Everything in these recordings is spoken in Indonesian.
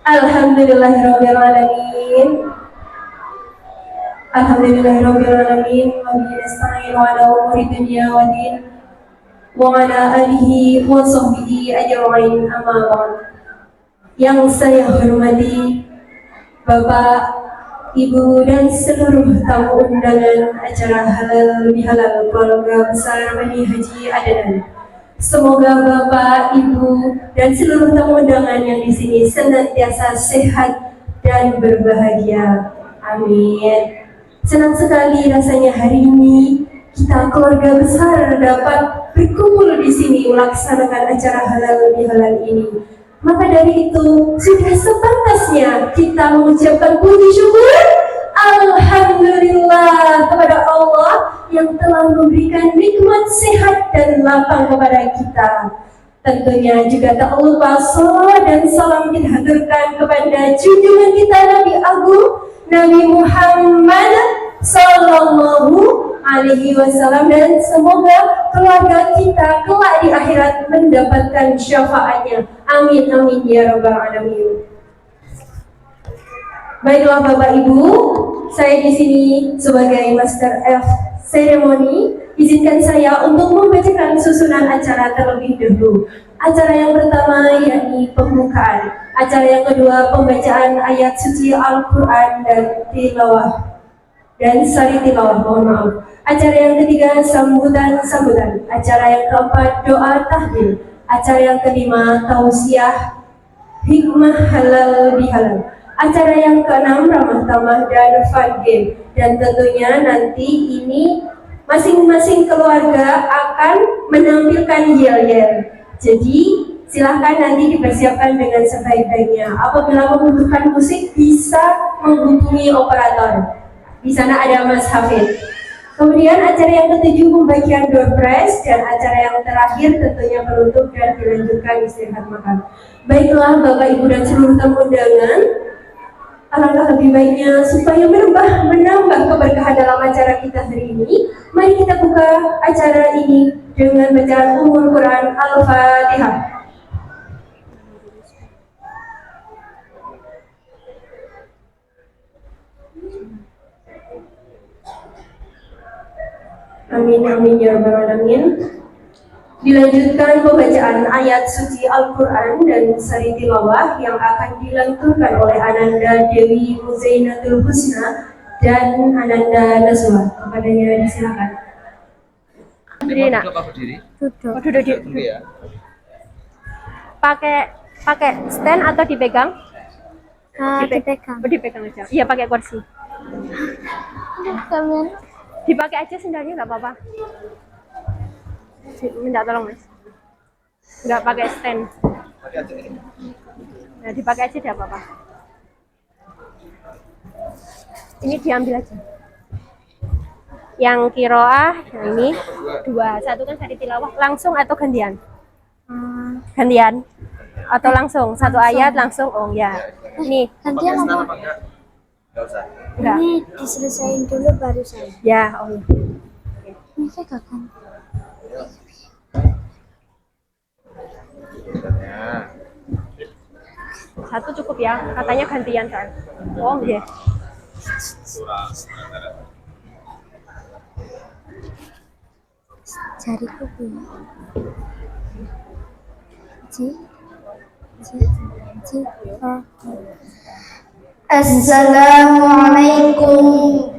Alhamdulillahirabbil alamin. Alhamdulillahirabbil alamin wa bihi nasta'in ala umuri dunya waddin wa ala alihi wa sahbihi ajma'in amma ba'd. Yang saya hormati Bapak, Ibu dan seluruh tamu undangan acara halal bihalal keluarga besar Bani Haji Adanan. Semoga Bapak, Ibu dan seluruh tamu undangan yang di sini senantiasa sehat dan berbahagia. Amin. Senang sekali rasanya hari ini kita keluarga besar dapat berkumpul di sini melaksanakan acara halal bihalal ini. Maka dari itu sudah sepantasnya kita mengucapkan puji syukur Alhamdulillah kepada Allah yang telah memberikan nikmat sehat dan lapang kepada kita. Tentunya juga tak lupa salawat dan salam kita haturkan kepada junjungan kita Nabi Agung Nabi Muhammad Sallallahu Alaihi Wasallam, dan semoga keluarga kita kelak di akhirat mendapatkan syafaatnya. Amin amin ya rabbal alamin. Baiklah Bapak Ibu, saya di sini sebagai Master of Ceremony. Izinkan saya untuk membacakan susunan acara terlebih dahulu. Acara yang pertama yakni pembukaan. Acara yang kedua pembacaan ayat suci Al-Quran dan tilawah dan sari tilawah, mohon maaf. Acara yang ketiga sambutan. Acara yang keempat doa tahlil. Acara yang kelima tausiah hikmah halal bihalal. Acara yang keenam ramah tamah dan fun game. Dan tentunya nanti ini masing-masing keluarga akan menampilkan yel-yel. Jadi silahkan nanti dipersiapkan dengan sebaik-baiknya. Apabila membutuhkan musik bisa menghubungi operator. Di sana ada Mas Hafid. Kemudian acara yang ketujuh pembagian door prize, dan acara yang terakhir tentunya penutup dan dilanjutkan istirahat makan. Baiklah Bapak Ibu dan seluruh tamu undangan, alangkah lebih baiknya supaya menambah keberkahan dalam acara kita hari ini. Mari kita buka acara ini dengan bacaan Ummul Quran Al-Fatihah. Amin amin ya rabbal alamin. Dilanjutkan pembacaan ayat suci Al-Quran dan sari tilawah yang akan dilantunkan oleh Ananda Dewi Muzainatul Husna dan Ananda Nazwa. Kepadanya disilakan. Berdiri nak. Duduk. Pakai stand atau dipegang? Dipegang aja. Iya pakai kursi. Dipakai aja sendalnya nggak apa-apa. Minta tolong mas. Nggak pakai stand. Nah dipakai aja tidak apa-apa. Ini diambil aja. Yang kiroah, yang ini 2. 1 kan sari tilawah. Langsung atau gantian? Gantian. Atau langsung? 1 ayat langsung. Oh ya. Ini. Gantian apa? Nggak usah. Ini diselesain dulu baru saya. Ya, oh ya. Ini saya gagal. Satu cukup ya, katanya gantian kan. Oh iya. Jariku punya. Assalamualaikum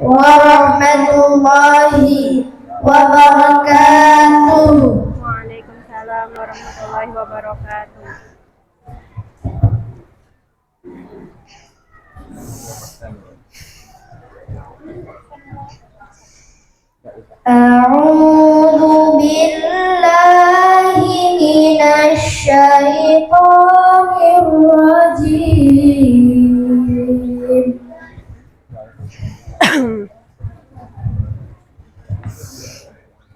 warahmatullahi wabarakatuh. Waalaikumsalam warahmatullahi wabarakatuh. A'udzu billahi minasy syaithanir rajim.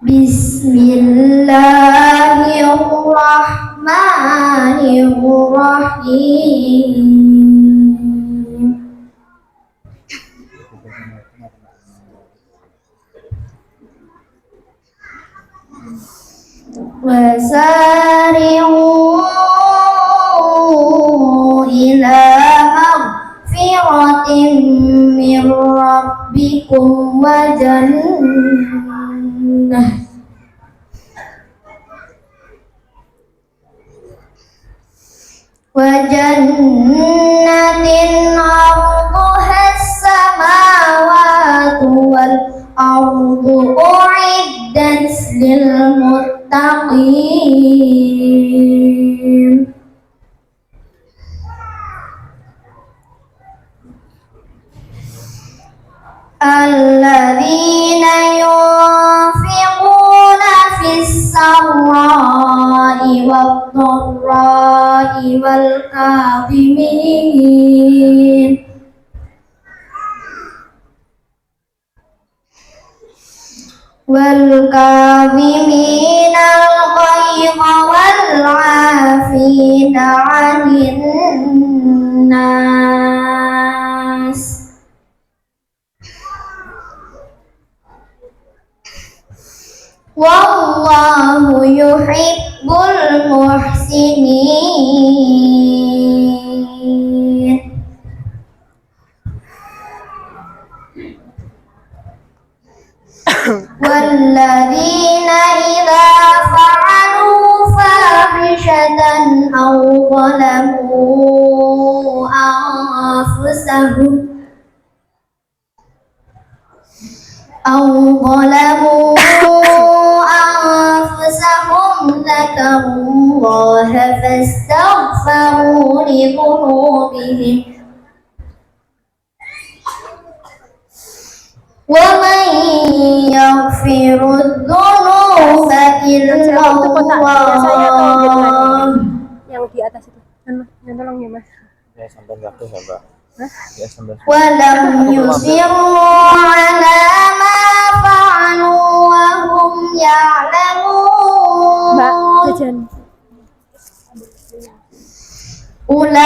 Bismillahirrahmanirrahim. Wasari'u ila maghfiratin min rabbikum wa jannah arduha as-samawati wal ardu u'iddat lil muttaqin. Alladzina yunfiquna fis sarra'i wad dharra'i wal kadhimin al-ghayza wal 'afina 'anil nas. Wallahu yuhibbul muhsinin. Walladzina idza fa'alu fahishatan aw zalamu anfusahum dzakarullaha fastaghfaru li dhunubihim wa man yaghfirud dzunuba illa Allah. Yang di atas itu. Yang tolong ya, Mas. Ya sampai waktu ya, Mbak. Ya sampai. Walam yusiru ala ma fa'alu wa hum ya'lamun. Mbak, jajan. Ulaika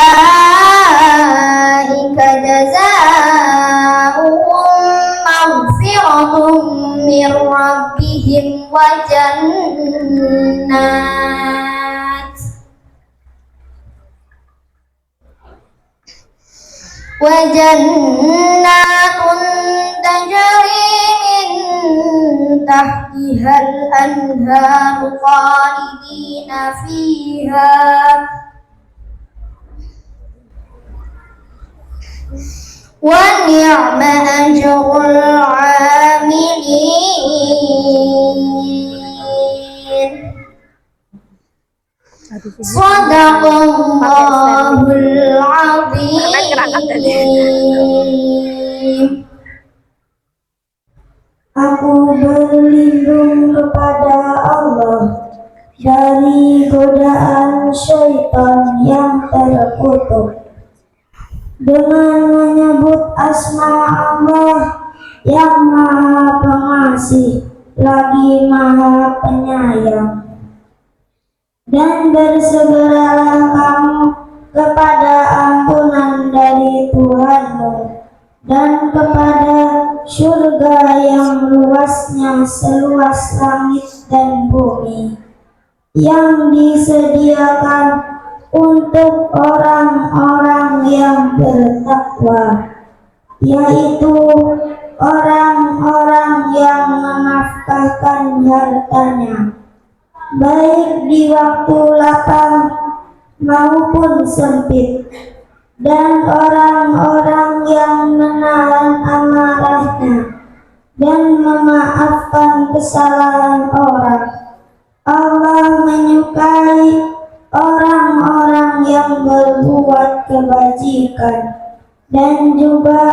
jazaa'uhum maghfiratun min rabbihim wa jannatun tajri min tahtihal anharu khalidina fiha wa ni'ma ajrul 'amilin. Shadaqallahul 'azim. Aku berlindung kepada Allah dari godaan syaitan yang terkutuk dengan menyebut asma Allah yang Maha Pengasih lagi Maha Penyayang. Dan bersegeralah kamu kepada ampunan dari Tuhanmu dan kepada surga yang luasnya seluas langit dan bumi, yang disediakan untuk orang-orang yang bertakwa, yaitu orang-orang yang menafkahkan hartanya baik di waktu lapang maupun sempit, dan orang-orang yang menahan amarahnya dan memaafkan kesalahan orang. Allah menyukai orang-orang yang berbuat kebajikan dan juga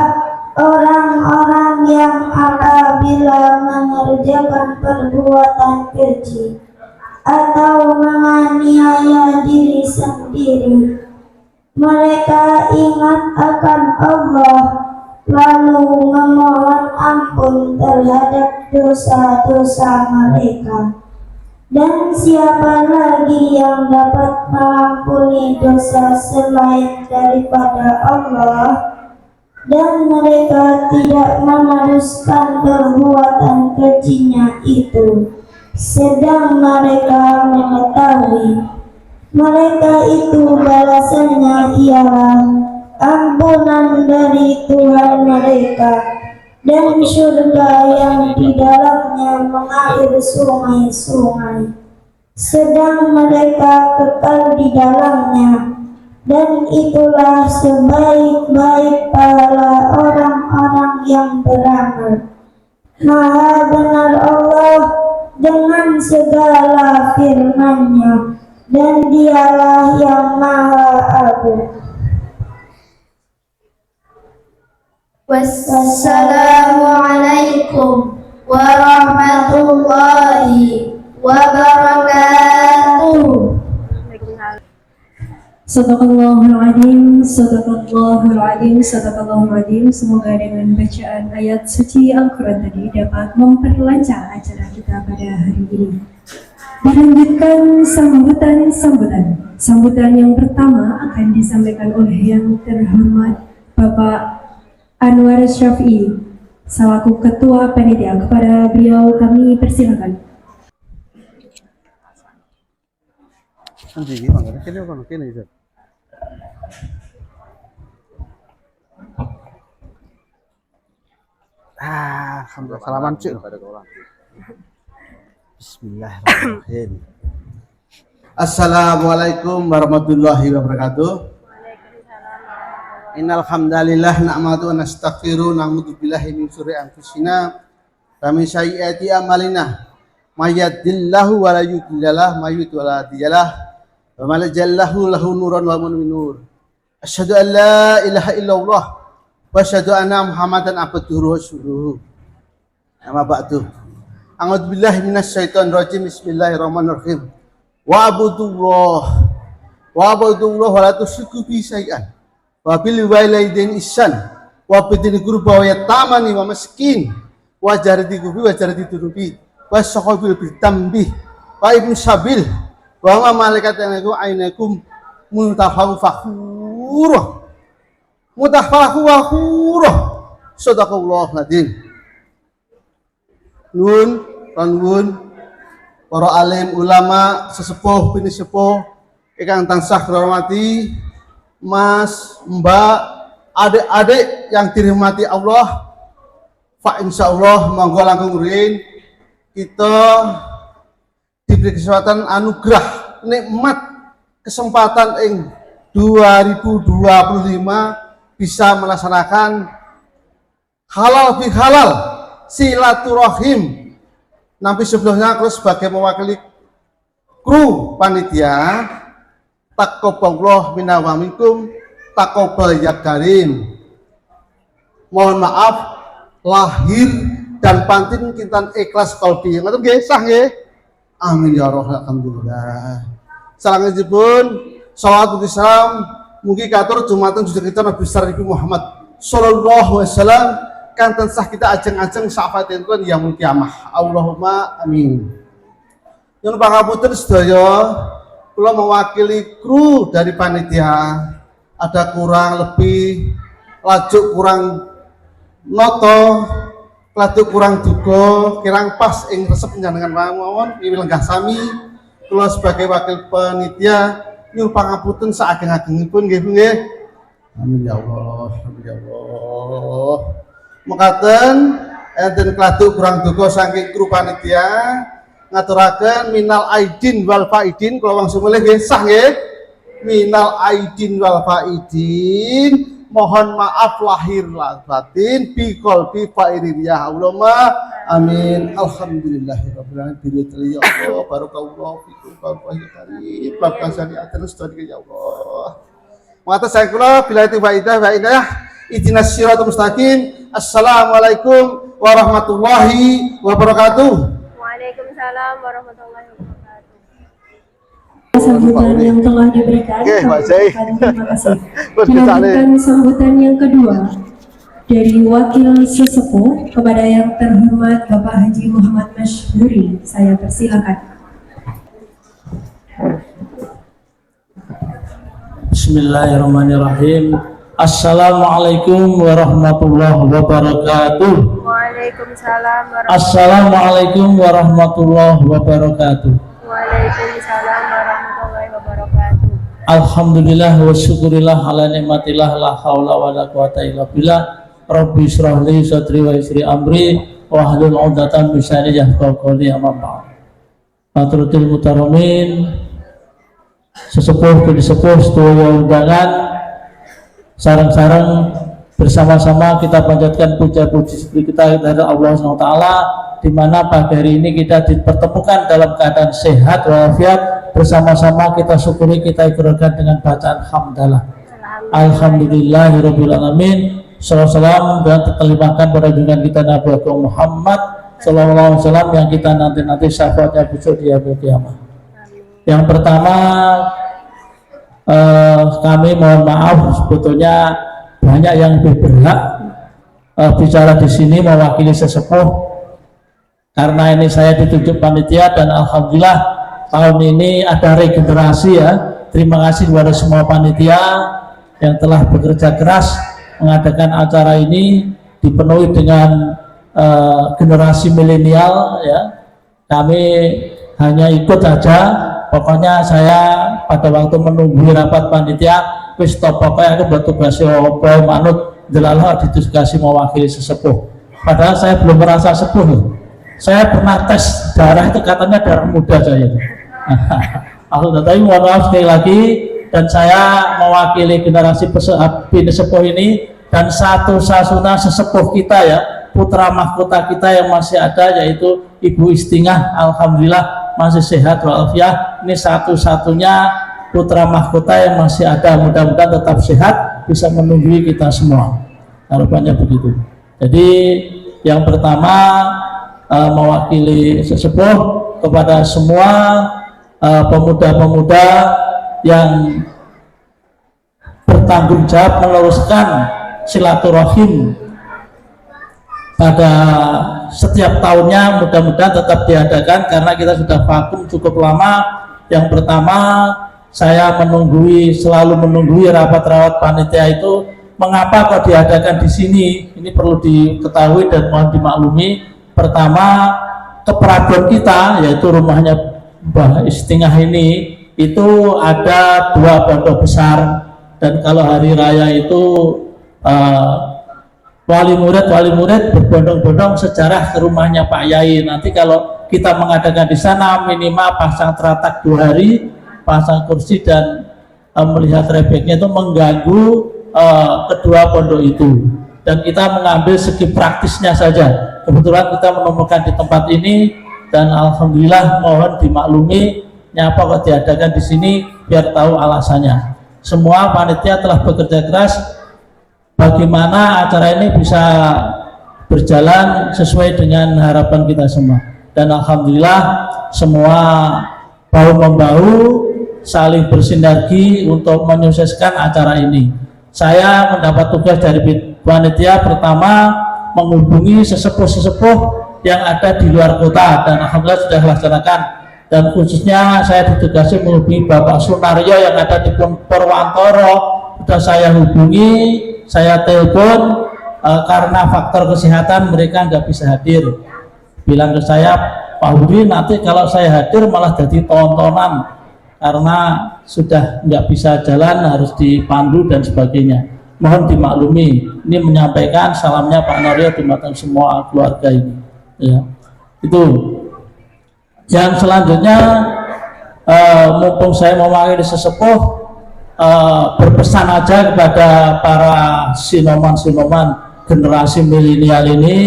orang-orang yang apabila mengerjakan perbuatan keji atau menganiaya diri sendiri, mereka ingat akan Allah lalu memohon ampun terhadap dosa-dosa mereka. Dan siapa lagi yang dapat mengampuni dosa selain daripada Allah? Dan mereka tidak meneruskan perbuatan kejinya itu, sedang mereka mengetahui mereka itu balasannya ialah ampunan dari Tuhan mereka, dan surga yang di dalamnya mengalir sungai-sungai, sedang mereka kekal di dalamnya. Dan itulah sebaik-baik pahala orang-orang yang beramal. Maha benar Allah dengan segala firman-Nya, dan Dialah yang Maha Agung. Wassalamualaikum warahmatullahi wabarakatuh. Sadaqallahul Adzim, Sadaqallahul Adzim, Sadaqallahul Adzim. Semoga dengan bacaan ayat suci Al-Quran tadi dapat memperlancar acara kita pada hari ini. Dilanjutkan sambutan yang pertama akan disampaikan oleh yang terhormat Bapak Anwar Syafi'i selaku Ketua Panitia. Kepada beliau kami persilakan. Alhamdulillah. Salaman cik pada orang. Bismillahirrahmanirrahim. Assalamualaikum warahmatullahi wabarakatuh. Innal hamdalillah na'madu wa nastaghfiru na'udzu billahi min syururi anfusina wa min sayyiati a'malina. May yahdihillahu wa la yudhlil lahu, may yudlil wa la hadiya lahu. Wa man jallahu lahu nuran wa man nur. Asyhadu an la ilaha illallah wa asyhadu anna Muhammadan abduhu wa rasuluhu. Amma ba'du. A'udzu billahi minasyaitonir rajim. Bismillahirrahmanirrahim. Wa abudullah wa la tusyriku bihi syai'an. Wa bil walidaini ihsan wa bidil qurba wa yatamani wa miskin wa jarati gubi wa jarati durubi wa sahabil bitambi wa ibn sabil wa ma malaikat ainakum muntafahu fakhura sadaqallahu adzim. Nun para alim ulama sesepuh bini sepuh ingkang tansah hormati, Mas, Mbak, adik-adik yang dirahmati Allah, Pak, insyaallah monggo langkung rin kita diberi kesempatan anugerah nikmat kesempatan ing 2025 bisa melaksanakan halal bihalal silaturahim. Nanti sebelumnya aku sebagai mewakili kru panitia, taqabbalallahu minna wa minkum, taqabbal ya karim. Mohon maaf lahir dan batin kinten ikhlas qalbi. Ngoten nggih, sah nggih? Amin ya rabbal alhamdulillah. Salangipun shalawat Islam mugi katur jumateng juga kita Nabi besar Nabi Muhammad sallallahu alaihi wasallam kanten sah kita ajeng-ajeng syafaatipun yaumul kiamah. Allahumma amin. Nyuwun pangapunten sedaya, kula mewakili kru dari panitia, ada kurang lebih lajuk kurang noto, lajuk kurang duga, kirang pas ing resep panjenengan mawon wiwil lenggah sami. Kula sebagai wakil panitia nyuwun pangapunten saageng-agengipun nggih nggih. Amin ya Allah, amin ya Allah. Mekaten enten kladu kurang duga saking kru panitia ngaturaken minal aidin wal faidin. Kula langsung mulih nggih, sah nggih. Minal aidin wal faidin, mohon maaf lahir lan batin bi qalbi fa'iriyah. Allahumma amin. Alhamdulillahirabbil alamin. Ya Allah, barakallahu fikum wa barakatuh. Bapak syariatan sedaya ya Allah. Mata saya kula bila itu faidah wa inayah ihdinas siratal mustaqim. Assalamualaikum warahmatullahi wabarakatuh. Waalaikumsalam warahmatullahi wabarakatuh. Sambutan yang telah diberikan, terima kasih. Dilanjutkan sambutan yang kedua dari wakil sesepuh kepada yang terhormat Bapak Haji Muhammad Masyhuri. Saya persilakan. Bismillahirrahmanirrahim. Assalamualaikum warahmatullahi wabarakatuh. Waalaikumsalam warahmatullahi Assalamualaikum warahmatullahi wabarakatuh. Waalaikumsalam warahmatullahi wabarakatuh. Alhamdulillah wa syukurillah ala nikmatillah la haula wa la quwata illa billah. Rabbi shrah li sadri wa yassir amri wa hlul 'uqdatam min lisani yafqahu qawli. Amma ba'd. Hadratul mutaramin, sesepuh sepuh sedaya undangan, sareng-sareng bersama-sama kita panjatkan puja-puji syukur kita kepada Allah SWT, di mana pagi hari ini kita dipertemukan dalam keadaan sehat walafiat. Bersama-sama kita syukuri, kita ikrarkan dengan bacaan hamdalah. Alhamdulillahirabbil alamin. Salam dan terlimpahkan pada junjungan kita Nabi Muhammad sallallahu alaihi wasallam yang kita nanti syafaatnya besok di hari kiamat. Yang pertama, kami mohon maaf, sebetulnya banyak yang lebih berhak bicara di sini mewakili sesepuh, karena ini saya ditunjuk panitia dan alhamdulillah tahun ini ada regenerasi ya. Terima kasih kepada semua panitia yang telah bekerja keras mengadakan acara ini, dipenuhi dengan generasi milenial ya. Kami hanya ikut saja. Pokoknya saya pada waktu menunggu rapat panitia wis top, pokoknya aku bertugas opo manut delalah ditugasi mewakili sesepuh. Padahal saya belum merasa sepuh loh. Saya pernah tes darah itu katanya darah muda saya. Aku tapi mohon maaf sekali lagi, dan saya mewakili generasi sepuh ini dan satu-satunya sesepuh kita ya, putra mahkota kita yang masih ada, yaitu Ibu Istingah. Alhamdulillah masih sehat walafiat. Ini satu-satunya putra mahkota yang masih ada, mudah-mudahan tetap sehat bisa menunggui kita semua, harapannya begitu. Jadi yang pertama mewakili sesepuh kepada semua pemuda-pemuda yang bertanggung jawab meluruskan silaturahim pada setiap tahunnya, mudah-mudahan tetap diadakan karena kita sudah vakum cukup lama. Yang pertama, saya selalu menunggui rapat-rapat panitia itu. Mengapa kok diadakan di sini? Ini perlu diketahui dan mohon dimaklumi. Pertama, keperaduan kita, yaitu rumahnya Mbah Istingah ini, itu ada 2 pondok besar, dan kalau hari raya itu wali murid berbondong-bondong sejarah ke rumahnya Pak Yai. Nanti kalau kita mengadakan di sana minimal pasang teratak 2 hari, pasang kursi, dan melihat rebeknya itu mengganggu kedua pondok itu, dan kita mengambil segi praktisnya saja. Kebetulan kita menemukan di tempat ini, dan alhamdulillah mohon dimaklumi nyapa kok diadakan di sini biar tahu alasannya. Semua panitia telah bekerja keras bagaimana acara ini bisa berjalan sesuai dengan harapan kita semua, dan alhamdulillah semua bahu-membahu saling bersinergi untuk menyukseskan acara ini. Saya mendapat tugas dari panitia, pertama menghubungi sesepuh-sesepuh yang ada di luar kota, dan alhamdulillah sudah dilaksanakan. Dan khususnya saya ditugasi menghubungi Bapak Sunaryo yang ada di Purwantoro. Sudah saya hubungi, saya telepon, karena faktor kesehatan mereka nggak bisa hadir. Bilang ke saya, Pak Huri, nanti kalau saya hadir malah jadi tontonan karena sudah nggak bisa jalan, harus dipandu dan sebagainya. Mohon dimaklumi. Ini menyampaikan salamnya Pak Naryo dimakan semua keluarga ini. Ya, itu. Yang selanjutnya, mumpung saya mewakili sesepuh, berpesan aja kepada para sinoman generasi milenial ini.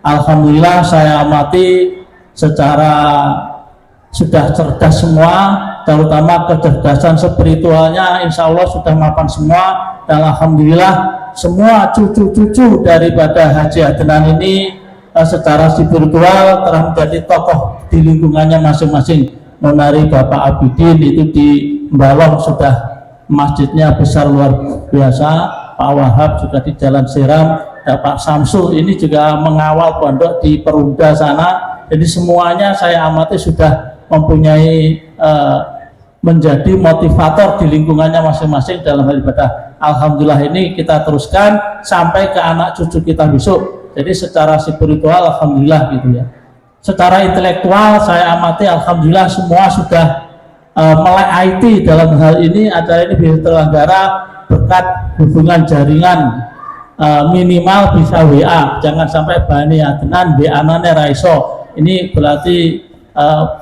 Alhamdulillah saya amati secara sudah cerdas semua, terutama kecerdasan spiritualnya insya Allah sudah mapan semua, dan alhamdulillah semua cucu-cucu daripada Haji Adnan ini secara spiritual telah menjadi tokoh di lingkungannya masing-masing. Menari Bapak Abidin itu di Mbalong sudah masjidnya besar luar biasa, Pak Wahab juga di Jalan Seram, Pak Samsul ini juga mengawal pondok di Perumda sana. Jadi semuanya saya amati sudah mempunyai menjadi motivator di lingkungannya masing-masing dalam hal ibadah. Alhamdulillah ini kita teruskan sampai ke anak cucu kita besok. Jadi secara spiritual alhamdulillah gitu ya. Secara intelektual saya amati alhamdulillah semua sudah melek IT dalam hal ini. Acara ini bisa terselenggara berkat hubungan jaringan, minimal bisa WA, jangan sampai Bani Adnan WA-ane raiso. Ini berarti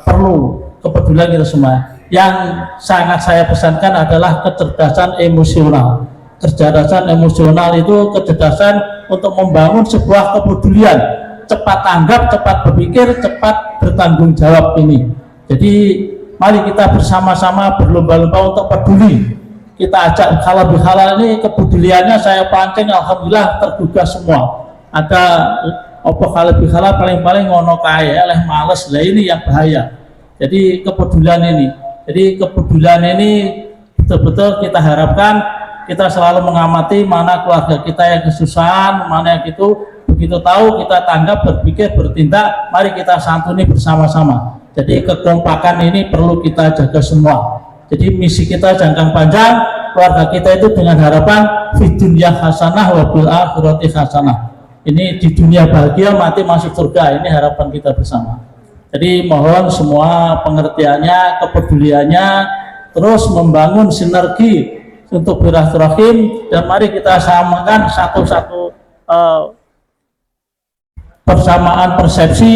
perlu kepedulian kita semua. Yang sangat saya pesankan adalah kecerdasan emosional. Kecerdasan emosional itu kecerdasan untuk membangun sebuah kepedulian, cepat tanggap, cepat berpikir, cepat bertanggung jawab ini. Jadi mari kita bersama-sama berlomba-lomba untuk peduli. Kita ajak halal bihalal ini, kepeduliannya saya pancing alhamdulillah tergugah semua. Ada apa halal bihalal paling-paling ngono kae oleh males, lah ini yang bahaya. Jadi kepedulian ini betul-betul kita harapkan kita selalu mengamati mana keluarga kita yang kesusahan, mana yang itu, begitu tahu kita tanggap, berpikir, bertindak, mari kita santuni bersama-sama. Jadi kekompakan ini perlu kita jaga semua. Jadi misi kita jangka panjang, keluarga kita itu dengan harapan fid dunya hasanah wa bil akhirati hasanah. Ini di dunia bahagia, mati masuk surga. Ini harapan kita bersama. Jadi mohon semua pengertiannya, kepeduliannya, terus membangun sinergi untuk bersilaturahim, dan mari kita samakan satu-satu persamaan persepsi.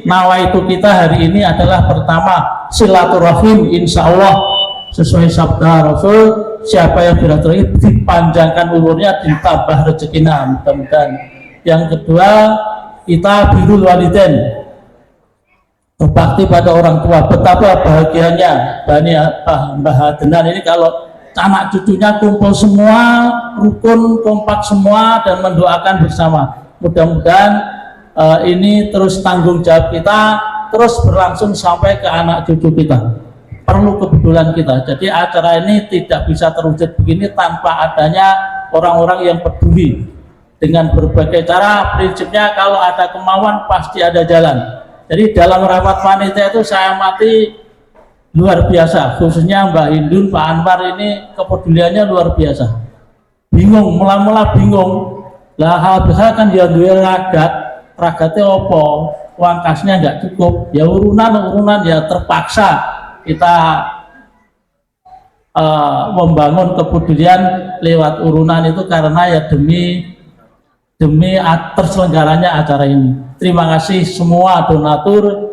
Nawaitu kita hari ini adalah pertama silaturahim, insya Allah sesuai sabda Rasul, siapa yang bersilaturahim dipanjangkan umurnya, ditambah rezekinya mudah-mudahan. Yang kedua, kita birrul walidain, berbakti pada orang tua. Betapa bahagianya Mbah Adnan ini kalau anak cucunya kumpul semua, rukun, kompak semua, dan mendoakan bersama. Mudah-mudahan ini terus tanggung jawab kita, terus berlangsung sampai ke anak cucu kita. Perlu kepedulian kita. Jadi acara ini tidak bisa terwujud begini tanpa adanya orang-orang yang peduli. Dengan berbagai cara, prinsipnya kalau ada kemauan pasti ada jalan. Jadi dalam rapat panitia itu saya amati luar biasa, khususnya Mbak Hindun, Pak Anwar ini kepeduliannya luar biasa. Bingung, mula-mula bingung. Lah hal besar kan dia duwe ragatnya opo, uang kasnya nggak cukup. Ya urunan ya terpaksa kita membangun kepedulian lewat urunan itu karena ya demi terselenggaranya acara ini. Terima kasih semua donatur,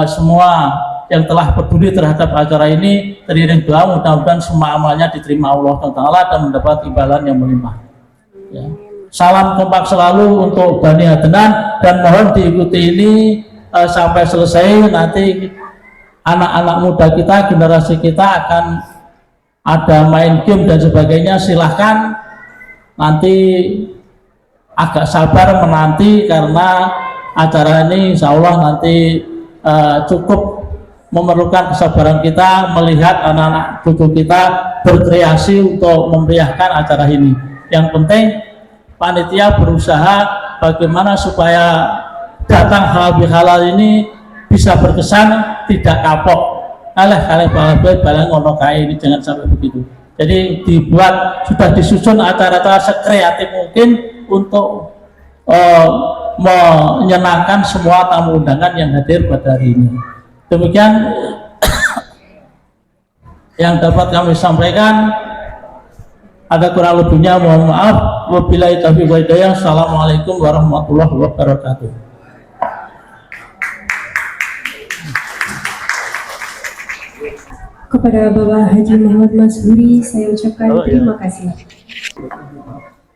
semua yang telah peduli terhadap acara ini. Teriring doa mudah-mudahan semua amalnya diterima Allah Ta'ala dan mendapat imbalan yang melimpah. Ya. Salam kompak selalu untuk Bani Adnan, dan mohon diikuti ini sampai selesai. Nanti anak-anak muda kita, generasi kita akan ada main game dan sebagainya. Silahkan nanti agak sabar menanti, karena acara ini insya Allah nanti cukup memerlukan kesabaran kita melihat anak-anak cucu kita berkreasi untuk memeriahkan acara ini. Yang penting panitia berusaha bagaimana supaya datang halal bihalal ini bisa berkesan, tidak kapok. Kalian ngono kae ini jangan sampai begitu. Jadi dibuat, sudah disusun acara-acara sekreatif mungkin untuk menyenangkan semua tamu undangan yang hadir pada hari ini. Demikian yang dapat kami sampaikan. Ada kurang lebihnya mohon maaf. Wabillahi taufiq wal hidayah. Assalamualaikum warahmatullahi wabarakatuh. Kepada Bapak Haji Muhammad Masburi saya ucapkan terima kasih.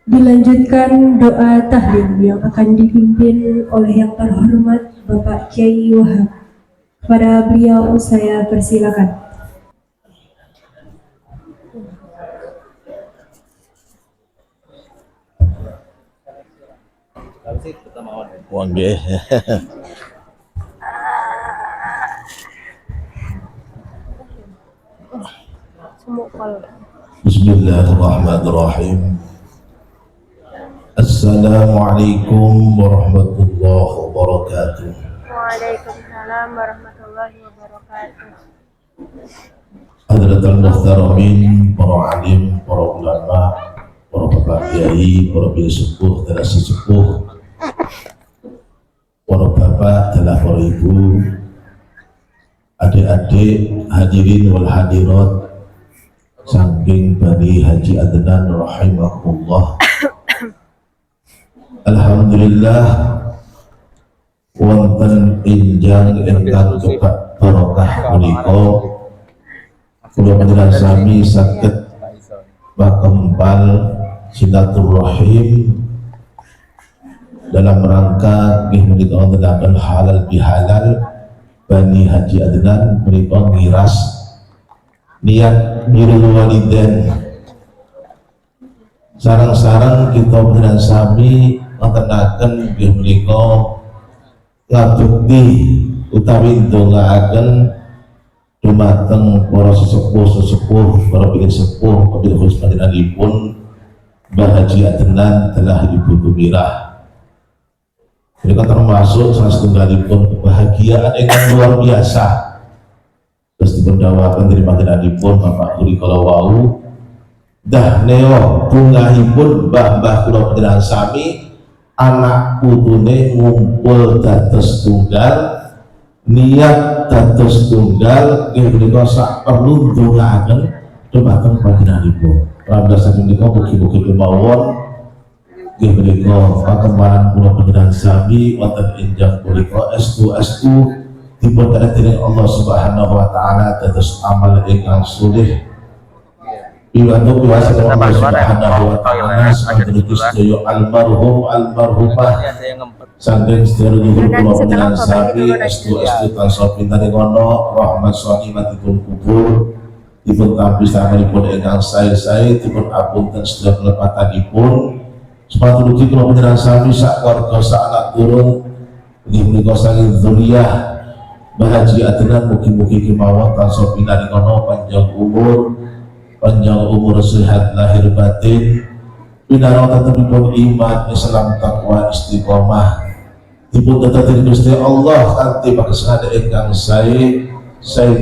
Dilanjutkan doa tahlil yang akan dipimpin oleh yang terhormat Bapak Kiai Wahab. Kepada beliau saya persilakan. Bismillahirrahmanirrahim. Assalamualaikum warahmatullahi wabarakatuh. Waalaikumsalam warahmatullahi wabarakatuh. Hadratul muhtaramin, para alim, para ulama, para bapak kiai, para biaya sepuh, telah sesepuh, para bapak, telah para ibu, adik-adik hadirin wal hadirat saking Bani Haji Adnan rahimahullah. Alhamdulillah wonten injang ingkang kebak barokah menika kula panjenengan sami saged bakempal silaturahim dalam rangka nggih menika wonten halal bihalal Bani Haji Adnan menika ngiras niat birrul walidain. Sarang-sarang kita panjenengan sami wontenaken nggih menika ngabekti utawi ndongaaken dumateng para sesepuh-sesepuh, para pilih sepuh, para pilih panjenenganipun Mbah Haji Adnan telah Ibu Tumirah. Mereka termasuk salah setunggalipun kebahagiaan yang luar biasa. Terus dipendawakan dari panjenenganipun Bapak Guru kala wau dah neo bungahipun mbah-mbah kula panjenengan sami anak putune ngumpul dados tunggal, niat dados tunggal nggih menika sak perlu ndongaaken dumateng panjenenganipun. Ramdas saking menika mugi-mugi kemawon nggih menika pakemaran kula panjenengan sami wonten enjang punika estu dipun dening Allah Subhanahu wa taala dados amal ingkang sulih. Iwatu biwasa Allah Subhanahu wa taala saking sedaya almarhumah saking sedaya kula panjenengan sami estu tansah pinten kono rahmat sahibatipun kubur dipun tampi samanipun ingkang sae-sae dipun apunten sedaya kelepatanipun. Sepatu uji kula panjenengan sami sak keluarga sak anak turun nggih menika saking dzurriyyah Mbah Haji Adnan mugi-mugi kemawon tansah pinaringono panjang umur sehat lahir batin pinaringono tetepipun iman Islam takwa istiqomah dipun tetep Gusti Allah kanthi pakasada ingkang sae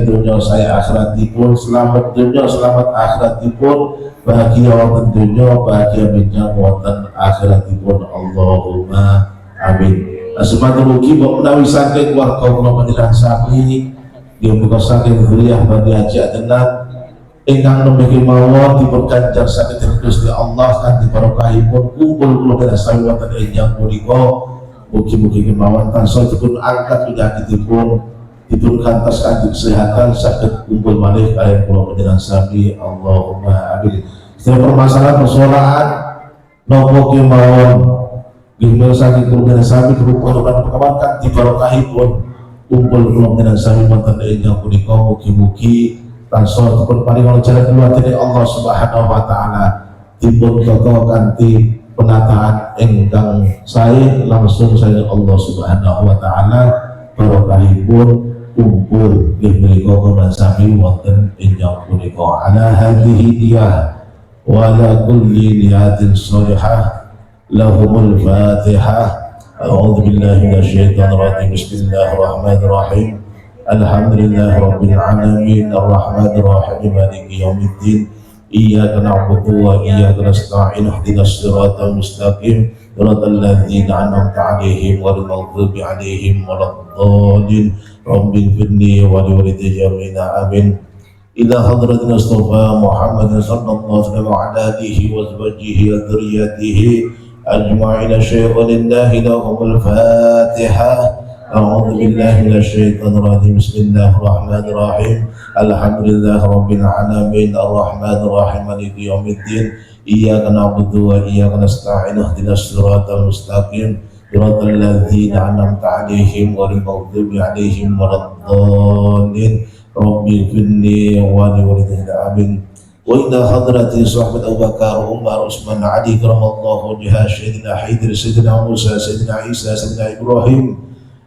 dunya saya akhiratipun selamat dunya selamat akhiratipun bahagia wonten dunya bahagia benjang wonten akhiratipun Allahumma amin. Asmatu mugi menawi saking keluarga kula panjenengan sami nggih muga saking dzurriyyah Bani Haji Adnan ingkang nembe kemawon dipun ganjar saking Gusti Allah kanthi barokahipun kumpul kula panjenengan sami wonten enjang punika mugi-mugi kemawon tansah dipun angkat penyakitipun dipun kantos kanthi kesehatan saged kumpul malih kaliyan kula panjenengan sami Allahumma amin. Setiap permasalahan nopo kemawon nggih saking kula panjenengan sami kerupakan perkawan di barokahipun kumpul kula panjenengan sami wonten enjang punika mugi-mugi tansah dipun paringono jalan keluar dening Allah Subhanahu wa taala dipun tata kanthi penataan ingkang sae langsung saking Allah Subhanahu wa taala barokahipun kumpul nggih menika kula sami wonten enjang punika ala hadhihi niyah wa ala kulli niyatin shalihah lahumul fatihah. A'udzu billahi minasyaitonir rajim. Bismillahirrahmanirrahim. Alhamdulillahi rabbil alamin arrahmanir rahim maliki yaumiddin iyyaka na'budu wa iyyaka nasta'in ihdinas siratal mustaqim siratal ladzina an'amta 'alaihim ghairil maghdubi 'alaihim waladdallin rabbi ighfirli wa li walidayya amin. Ila hadratin Mustafa Muhammad sallallahu alaihi wa ala alihi wa azwajihi wa dzurriyyatihi ajma'in syai'un lillahi lahumul fatihah. A'udzu billahi minasyaitonir rajim. Bismillahirrahmanirrahim. Alhamdulillahi rabbil alamin arrahmanir rahim maliki yaumiddin iyyaka na'budu wa iyyaka nasta'in ihdinas siratal mustaqim siratal ladzina an'amta 'alaihim ghairil maghdubi 'alaihim waladdallin rabbi ighfirli wa li walidayya amin. Wa ila hadrati sahabat Abu Bakar Umar Utsman Ali karamallahu wajha sayyidina Haidir sayyidina Musa sayyidina Isa sayyidina Ibrahim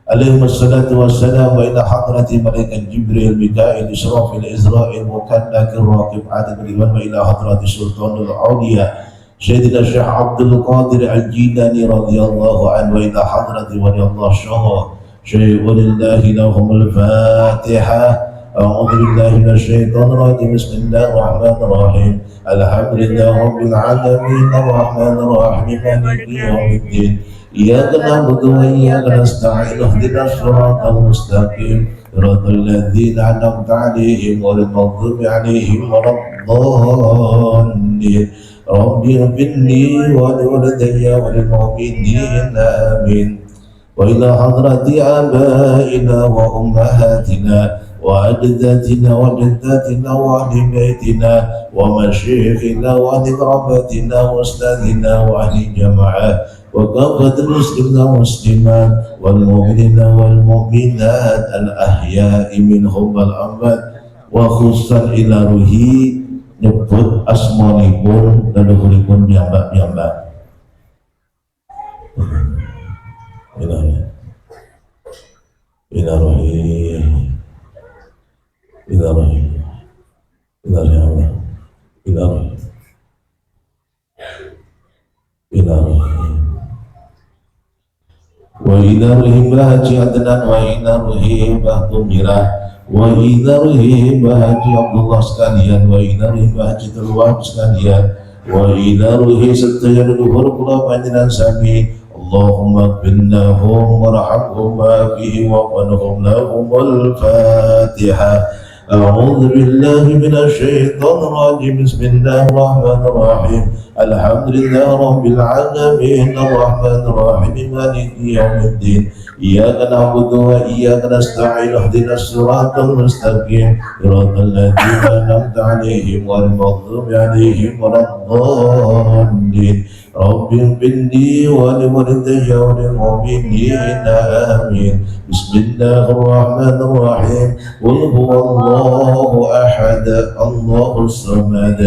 alaihi wassalatu wassalam wa ila hadrati malaikat Jibril Mikail Israfil Israil Mukannakir Raqib Adil Ridwan wa ila hadrati Sultanul Awliya Sayyidina Syekh Abdul Qadir Al-Jilani radhiyallahu anhu wa ila hadrati waliyallahu syahah syai'ulillahi lahumul fatihah. A'udzu billahi minasyaitonir rajim. Bismillahirrahmanirrahim. Alhamdulillahi rabbil alamin arrahmanir rahim maliki yaumiddin iyyaka na'budu wa iyyaka nasta'in ihdinas siratal mustaqim صراط الذين أنعمت عليهم غير المغضوب عليهم ولا الضالين رب اغفر لي ولوالدي وللمؤمنين آمين وإلى حضرة آبائنا وأمهاتنا وأجدادنا وجداتنا وأهل بيتنا ومشايخنا وأهل قرابتنا وأستاذنا وأهل الجماعة وكافة المسلمين والمسلمات والمؤمنين والمؤمنات الأحياء منهم والأموات وخصوصا إلى ruhi nyebut asmanipun leluhuripun piyambak-piyambak. Wa ila ruhi Haji Adnan wa ila ruhi Mbah Tumirah wa ila ruhi Haji Abdullah sekalian wa ila ruhi Haji Tulwab sekalian wa ila ruhi serta leluhur kula panjenengan sami Allahumma qbilnahum warhamhum wa'afihim wa'anhum lahumul Fatihah. أعوذ بالله من الشيطان الرجيم بسم الله الرحمن الرحيم الحمد لله رب العالمين الرحمن الرحيم مالك يوم الدين إياك نعبد وإياك نستعين اهدنا الصراط المستقيم صراط الذين أنعمت عليهم غير المغضوب عليهم ولا الضالين رب اغفر لي ولوالدي وللمؤمنين آمين بسم الله الرحمن الرحيم قل هو الله أحد الله الصمد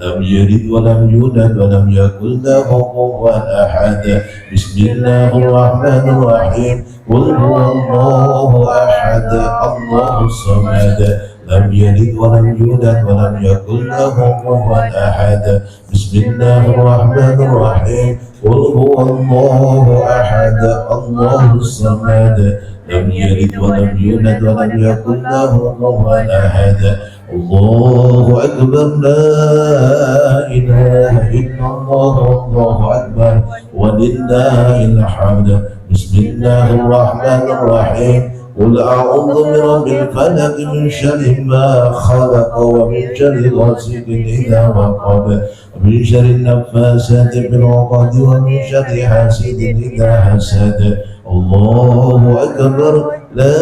لم يلد ولم يولد ولم يكن له كفوا أحد بسم الله الرحمن الرحيم قل هو الله أحد الله الصمد لم يلد ولم يولد ولم يكن له كفوا أحد بسم الله الرحمن الرحيم قل هو الله أحد الله الصمد لم يلد ولم يولد ولم يكن له كفوا أحد الله أكبر لا إله إلا الله والله أكبر ولله الحمد بسم الله الرحمن الرحيم قل أعوذ برب الفلق من شر ما خلق ومن شر غاسق إذا وقب ومن شر النفاثات في العقد ومن شر حاسد إذا حسد الله أكبر لا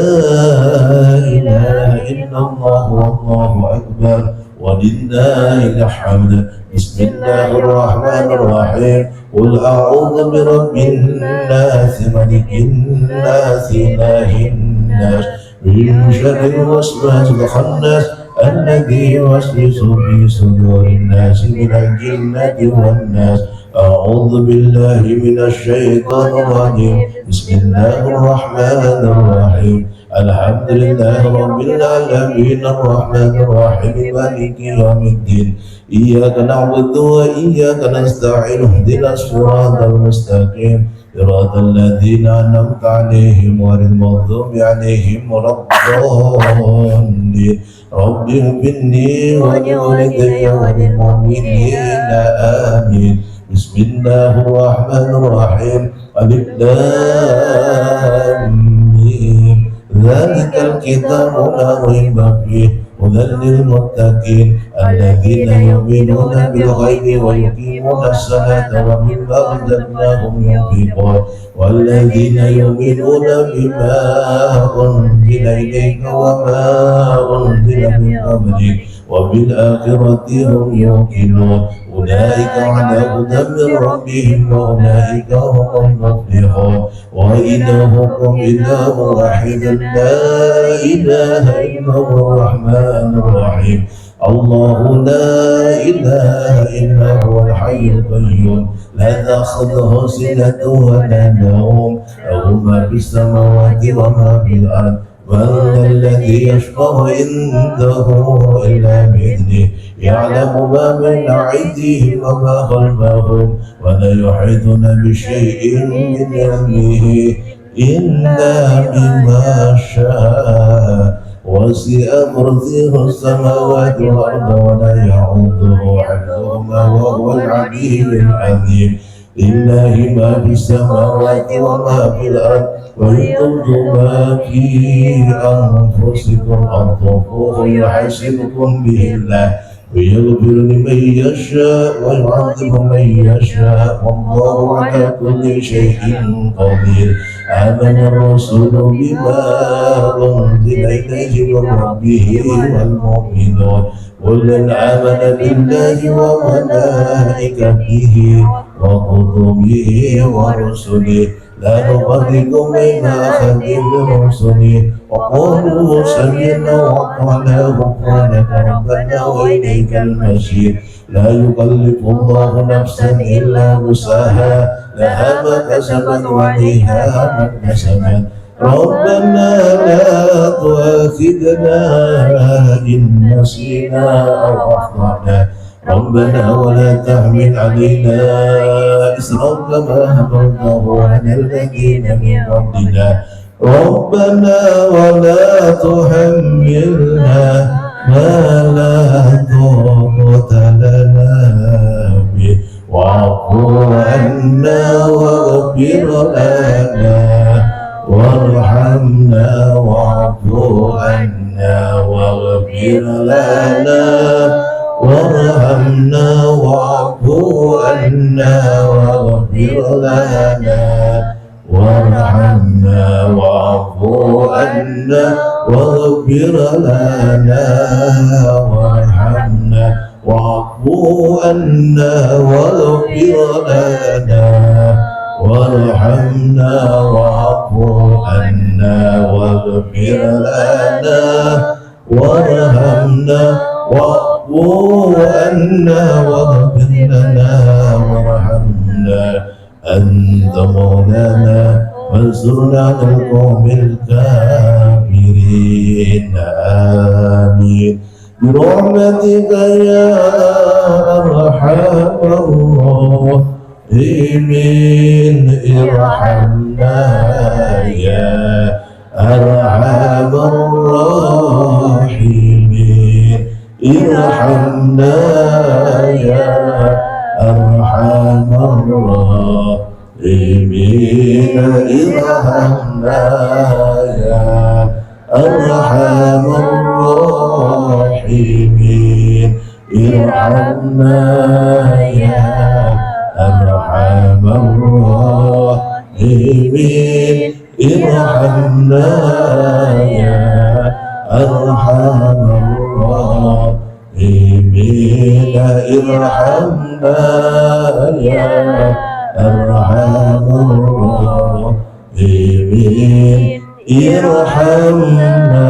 إله إلا الله والله أكبر ولله الحمد بسم الله الرحمن الرحيم قل أعوذ برب الناس ملك الناس إله الناس من شر الوسواس الخناس الذي يوسوس في صدور الناس من الجنة والناس أعوذ بالله من الشيطان الرجيم بسم الله الرحمن الرحيم الحمد لله رب العالمين الرحمن الرحيم مالك يوم الدين إياك نعبد وإياك نستعين اهدنا الصراط المستقيم صراط الذين أنعمت عليهم غير المغضوب عليهم ولا الضالين رب اغفر لي ولوالدي وللمؤمنين آمين بسم الله الرحمن الرحيم ألف لام ميم ذلك الكتاب لا ريب فيه هدى للمتقين الذين يؤمنون بالغيب ويقيمون الصلاة ومما رزقناهم ينفقون والذين يؤمنون بما أنزل إليك وما أنزل من قبلك وبالآخرة هم يوقنون أولئك على هدى من ربهم وأولئك هم المفلحون وإلهكم إله واحد لا إله إلا هو الرحمن الرحيم الله لا إله إلا هو الحي القيوم لا تأخذه سنة ولا نوم له ما في السماوات وما في الأرض من ذا الذي يشفع عنده إلا بإذنه يعلم ما بين أيديهم وما خلفهم ولا يحيطون بشيء من علمه إلا بما شاء وسع كرسيه السماوات والأرض ولا يعوده حفظهما وهو العلي العظيم لله ما في السماوات وما في الأرض وإن تبدوا ما في أنفسكم أو تخفوه يحاسبكم به الله ويغفر لمن يشاء ويعذب من يشاء والله على كل شيء قدير. آمن الرسول بما أنزل إليه من ربه والمؤمنون كل آمن بالله وملائكته وكتبه ورسله لا نفرق بين أحد من رسله وقالوا سمعنا وأطعنا غفرانك ربنا وإليك المصير. لا يكلف الله نفسا إلا وسعها لها ما كسبت وعليها ما اكتسبت. ربنا لا تؤاخذنا إن نسينا أو أخطأنا ربنا ولا تحمل علينا إصرا كما حملته على الذين من قبلنا ربنا ولا تحملنا ما لا طاقة لنا به واعف عنا واغفر لنا وارحمنا واعف عنا واغفر لنا وارحمنا واعف عنا واغفر لنا وارحمنا واعف عنا واغفر لنا وارحمنا واعف عنا واغفر لنا وارحمنا واعف عنا واغفر لنا وارحمنا واعف عنا واغفر لنا وارحمنا أنت مولانا فانصرنا على القوم الكافرين آمين برحمتك يا أرحم الراحمين ارحمنا يا أرحم الراحمين ارحمنا يا أرحم الراحمين ارحمنا يا أرحم الراحمين ارحمنا يا أرحم الراحمين ارحمنا يا أرحم الراحمين ارحمنا يا أرحم الراحمين ارحمنا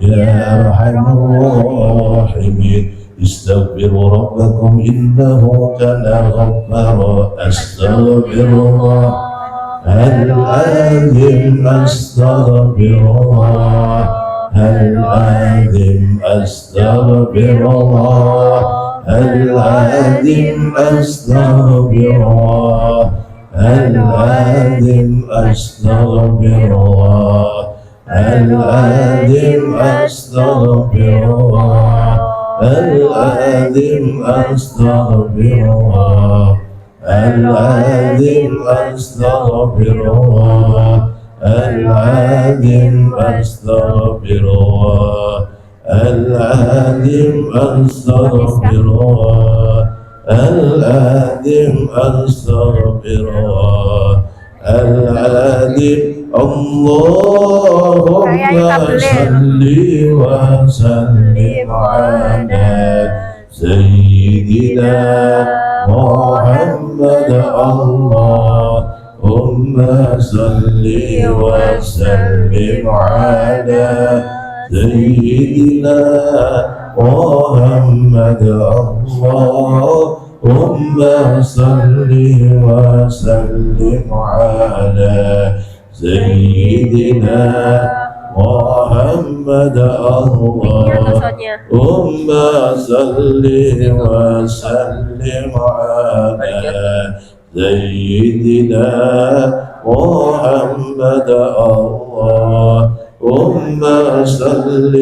يا أرحم الراحمين. استغفروا ربكم إنه كان غفارا. أستغفر الله العظيم أستغفر الله العظيم أستغفر الله العظيم أستغفر الله العظيم أستغفر الله العظيم أستغفر الله العظيم أستغفر الله العظيم أستغفر الله العظيم أستغفر الله العظيم أستغفر الله العظيم أستغفر الله العظيم. اللهم صل وسلم على سيدنا محمد. اللهم صل وسلم على سيدنا محمد. اللهم صل وسلم على سيدنا محمد. اللهم صل وسلم على سيدنا محمد. اللهم صل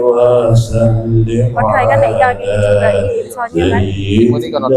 وسلم على سيدنا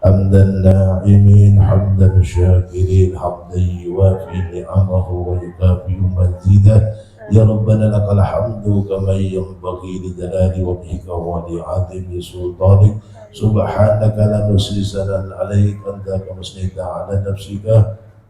حمدا الناعمين حمدا الشاكرين حمدا يوافي نعمه ويكافئ مزيده. يا ربنا لك الحمد كما ينبغي لجلال وجهك ولعظيم سلطانك. سبحانك لا نحصي ثناء عليك أنت كما أثنيت على نفسك.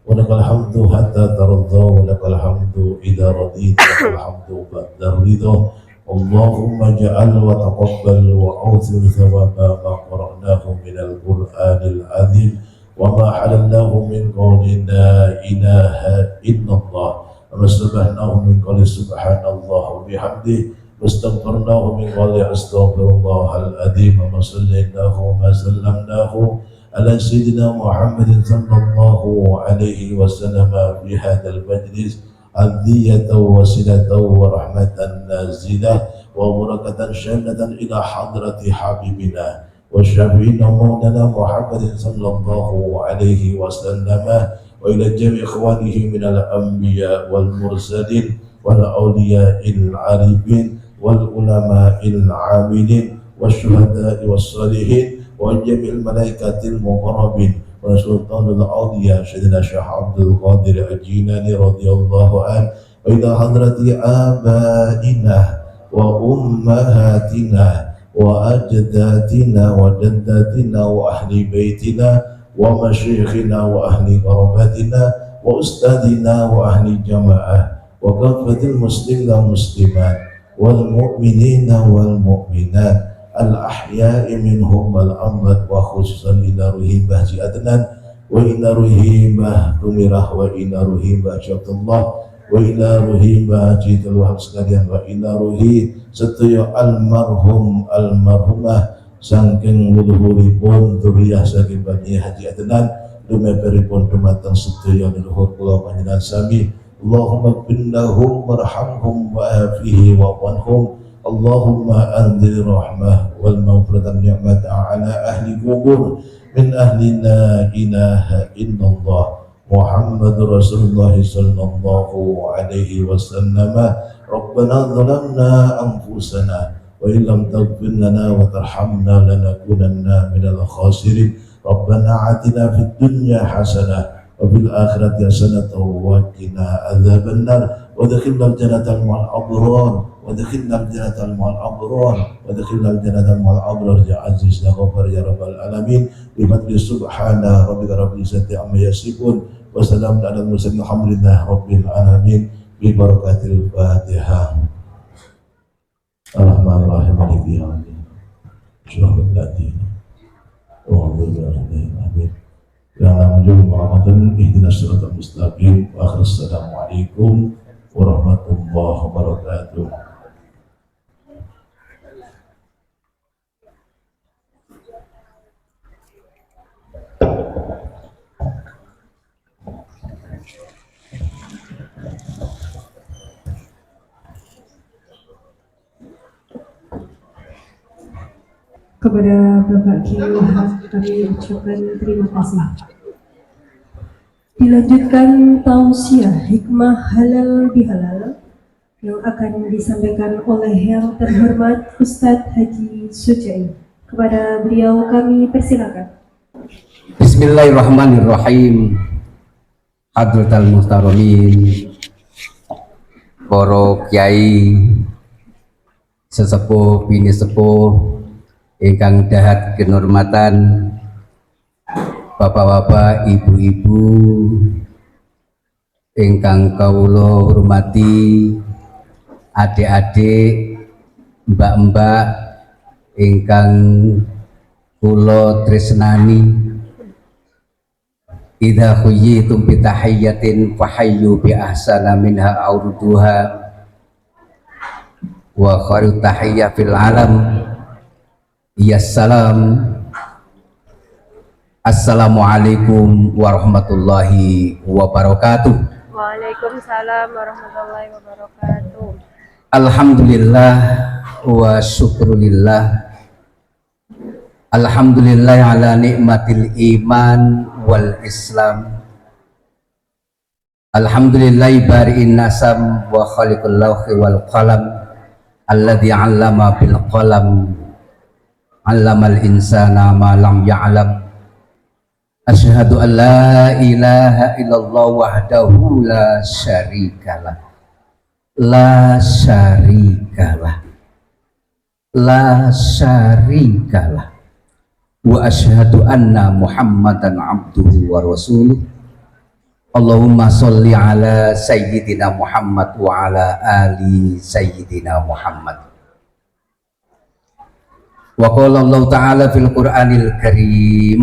ولك الحمد حتى ترضى ولك الحمد إذا رضيت ولك الحمد بعد الرضا. اللهم اجعل وتقبل وأوثر ثواب ما قرأناه من القرآن العظيم وما حللناه من قول لا إله إلا الله وما سبحناه من قول سبحان الله وبحمده واستغفرناه من قول أستغفر الله العظيم وما صليناه وما سلمناه على سيدنا محمد صلى الله عليه وسلم في هذا المجلس عذية وسلة ورحمة نازلة وبركة شاملة إلى حضرة حبيبنا وشفينا مولانا محمد صلى الله عليه وسلم وإلى جميع إخوانه من الأنبياء والمرسلين والأولياء العارفين والعلماء العاملين والشهداء والصالحين وجميع الملائكة المقربين وسلطان الأولياء سيدنا الشيخ عبد القادر الجيلاني رضي الله عنه وإلى حضرة آبائنا وأمهاتنا وأجدادنا وجداتنا وأهل بيتنا ومشايخنا وأهل قرابتنا وأستاذنا وأهل الجماعة وكافة المسلمين والمسلمات والمؤمنين والمؤمنات الأحياء منهم والأموات وخصوصا إلى رهيبة أدنان وإلى رهيبة تمرة وإلى رهيبة عبد الله وإلى رهيبة جيد الوهاب sekalian وإلى رهيب setia almarhum almarhumah saking luhuripun dzurriyyah saking Bani Haji Adnan dumeperipun dumateng sedaya leluhur kula panjenengan sami. Allahumma binnahum warhamhum wa'afihi wa'anhum. Allahumma anzil rahmah wal maghfiratan ni'mat ala ahli kubur min ahli la ilaha illallah Muhammad Rasulullah sallallahu alaihi wasallam. Rabbana zalamna anfusana wa illam taghfir lana wa tarhamna lanakunanna minal khasirin. Rabbana atina fid dunya hasanah wa fil akhirati hasanah wa qina adzabannar wa adkhilna al-jannata ma'al abrar وادخلنا الجنة مع الأبرار وادخلنا الجنة مع الأبرار يا عزيز يا غفار يا رب العالمين. بفضل سبحان ربك رب العزة عما يصفون وسلام على المرسلين الحمد لله رب العالمين ببركة الفاتحة. الرحمن الرحيم مالك يوم الدين اشرح الذين وانظر آمين. يا نجوم محمد اهدنا الصراط المستقيم وآخر السلام عليكم ورحمة الله وبركاته. Kepada Bapak Kiai Wahab kami ucapkan terima kasih. Dilanjutkan tausiah hikmah halal bihalal yang akan disampaikan oleh yang terhormat Ustadz Haji Sujai. Kepada beliau kami persilakan. Bismillahirrahmanirrahim. Hadratal muhtaromin, para kiai sesepuh bini sepuh ingkang dahat kinurmatan, bapak-bapak, ibu-ibu ingkang kawula hormati, adik-adik, mbak-mbak ingkang kula tresnani, idza khuyyitum bi tahiyyatin fahayyu bi ahsana minha aw rudduha wa khairu tahiyyah fil alam Assalam. Assalamualaikum warahmatullahi wabarakatuh. Waalaikumsalam warahmatullahi wabarakatuh. Alhamdulillah wa syukrulillah. Alhamdulillah ala nikmatil iman wal islam. Alhamdulillah bari'in nasam wa khaliqul lawhi wal qalam alladhi 'allama bil qalam 'allamal insana ma lam ya'lam Asyhadu an la ilaha illallah wahdahu la syarikalah. La syarikalah. La syarikalah. Wa asyhadu anna Muhammadan abduhu wa rasuluh. Allahumma sholli ala sayyidina Muhammad wa ala ali sayyidina Muhammad. Wa qala Allah ta'ala fil Qur'anil Karim,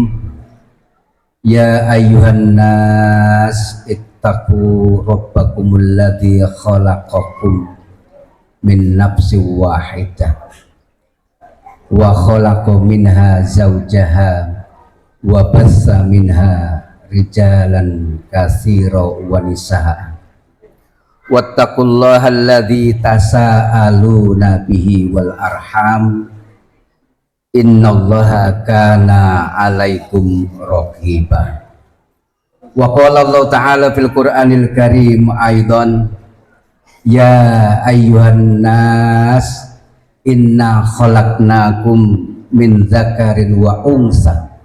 ya ayyuhan nas ittaqu rabbakumul ladzi khalaqakum min nafsin wahidah wa khalaqa minha zawjaha wa bassa minha rijalan katsira wa nisaa wattaqullaha alladzi tasaaluna bihi wal arham innallaha kana 'alaikum raqiba. Wa qala Allah ta'ala fil Qur'anil Karim aidan, ya ayyuhan nas inna khalaqnakum min dzakarin wa unsa